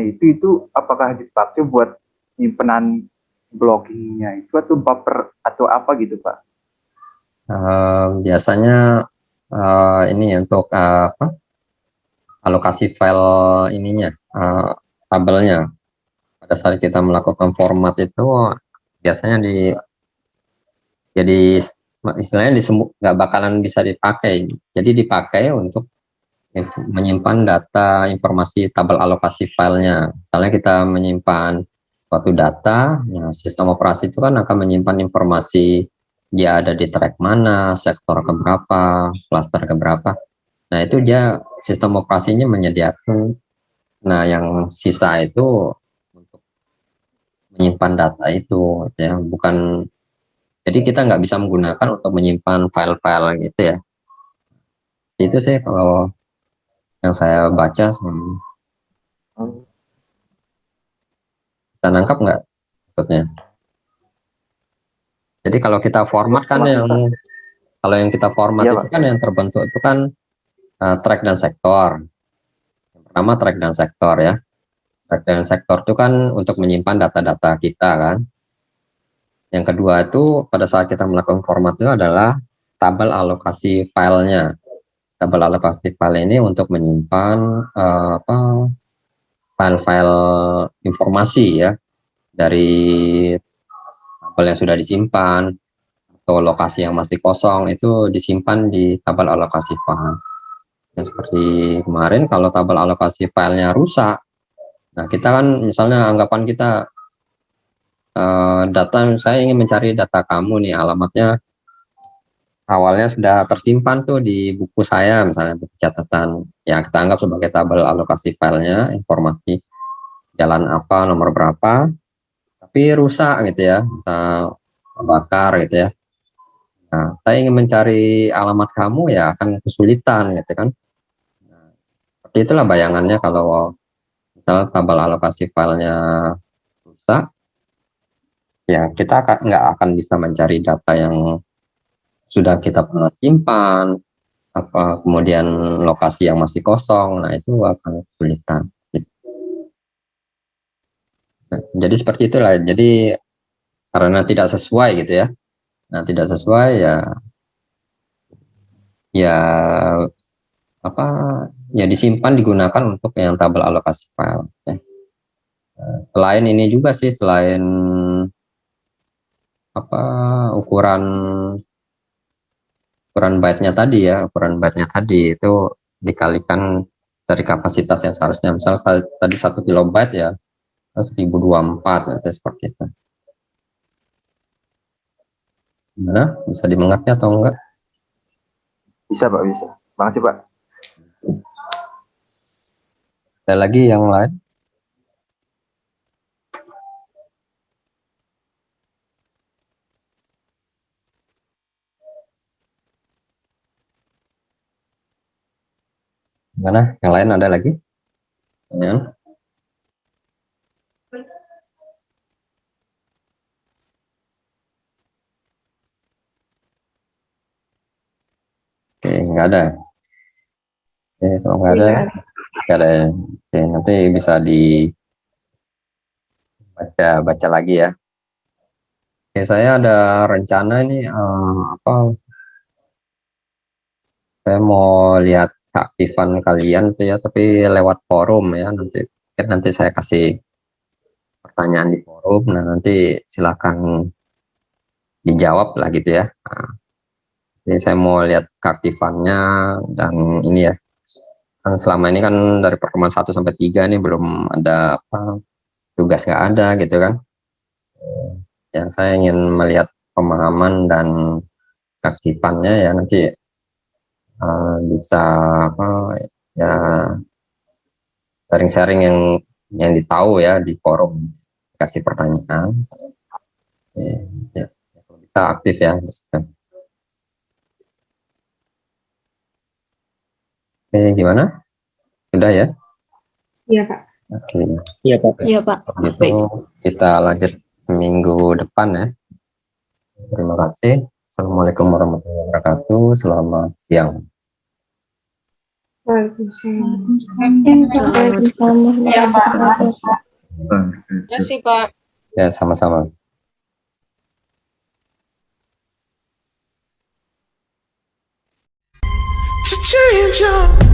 itu apakah dipakai buat nyimpenan blockingnya itu, atau buffer atau apa gitu Pak? Biasanya ini untuk alokasi file ininya, tabelnya. Pada saat kita melakukan format itu biasanya jadi istilahnya nggak bakalan bisa dipakai. Jadi dipakai untuk menyimpan data informasi tabel alokasi filenya. Misalnya kita menyimpan suatu data, ya, sistem operasi itu kan akan menyimpan informasi dia ada di track mana, sektor keberapa, cluster keberapa. Nah itu dia sistem operasinya menyediakan. Nah yang sisa itu untuk menyimpan data itu ya, bukan. Jadi kita nggak bisa menggunakan untuk menyimpan file-file gitu ya. Itu sih kalau yang saya baca. Kita nangkap nggak maksudnya? Jadi kalau kita format kan kalau yang kita format itu kan yang terbentuk itu kan track dan sektor. Yang pertama track dan sektor ya. Track dan sektor itu kan untuk menyimpan data-data kita kan. Yang kedua itu pada saat kita melakukan format itu adalah tabel alokasi filenya. Tabel alokasi file ini untuk menyimpan file-file informasi ya dari tabel yang sudah disimpan atau lokasi yang masih kosong itu disimpan di tabel alokasi file. Ya, seperti kemarin kalau tabel alokasi filenya rusak, nah kita kan misalnya anggapan kita data, saya ingin mencari data kamu nih, alamatnya awalnya sudah tersimpan tuh di buku saya misalnya, buku catatan ya, kita anggap sebagai tabel alokasi filenya, informasi jalan apa, nomor berapa, tapi rusak gitu ya, misal terbakar gitu ya. Nah, saya ingin mencari alamat kamu ya akan kesulitan gitu kan. Nah, seperti itulah bayangannya kalau misalnya tabel alokasi filenya rusak, ya kita nggak akan bisa mencari data yang sudah kita pernah simpan, apa kemudian lokasi yang masih kosong, nah itu akan kesulitan. Nah, jadi seperti itulah, jadi karena tidak sesuai gitu ya, nah tidak sesuai ya, ya apa ya disimpan, digunakan untuk yang tabel alokasi file ya. Selain ini juga sih, selain apa ukuran byte-nya tadi ya, ukuran byte-nya tadi itu dikalikan dari kapasitas yang seharusnya, misal tadi 1 kilobyte ya 1024, itu seperti itu. Gimana, bisa dimengerti atau enggak? Bisa Pak, bisa. Makasih Pak. Ada lagi yang lain? Gimana, yang lain ada lagi? Ya. Oke, nggak ada. Oke, kalau nggak ada, Oke, nanti bisa dibaca lagi ya. Oke, saya ada rencana ini apa? Saya mau lihat keaktifan kalian tuh ya, tapi lewat forum ya. Nanti saya kasih pertanyaan di forum. Nah, nanti silakan dijawab lah gitu ya. Nah, jadi saya mau lihat keaktifannya dan ini ya. Kan selama ini kan dari pertemuan 1 sampai 3 nih belum ada apa, tugas nggak ada gitu kan. Yang saya ingin melihat pemahaman dan keaktifannya ya, nanti bisa apa ya, sharing-sharing yang ditahu ya di forum, kasih pertanyaan ya, ya, kalau bisa aktif ya. Oke, gimana, sudah ya? Iya Pak. Oke, Iya Pak. Iya, Pak. gitu kita lanjut minggu depan ya. Terima kasih. Assalamualaikum warahmatullahi wabarakatuh. Selamat siang. Waalaikumsalam. Waalaikumsalam warahmatullahi wabarakatuh. Terima kasih, Pak. Ya, sama-sama. To change your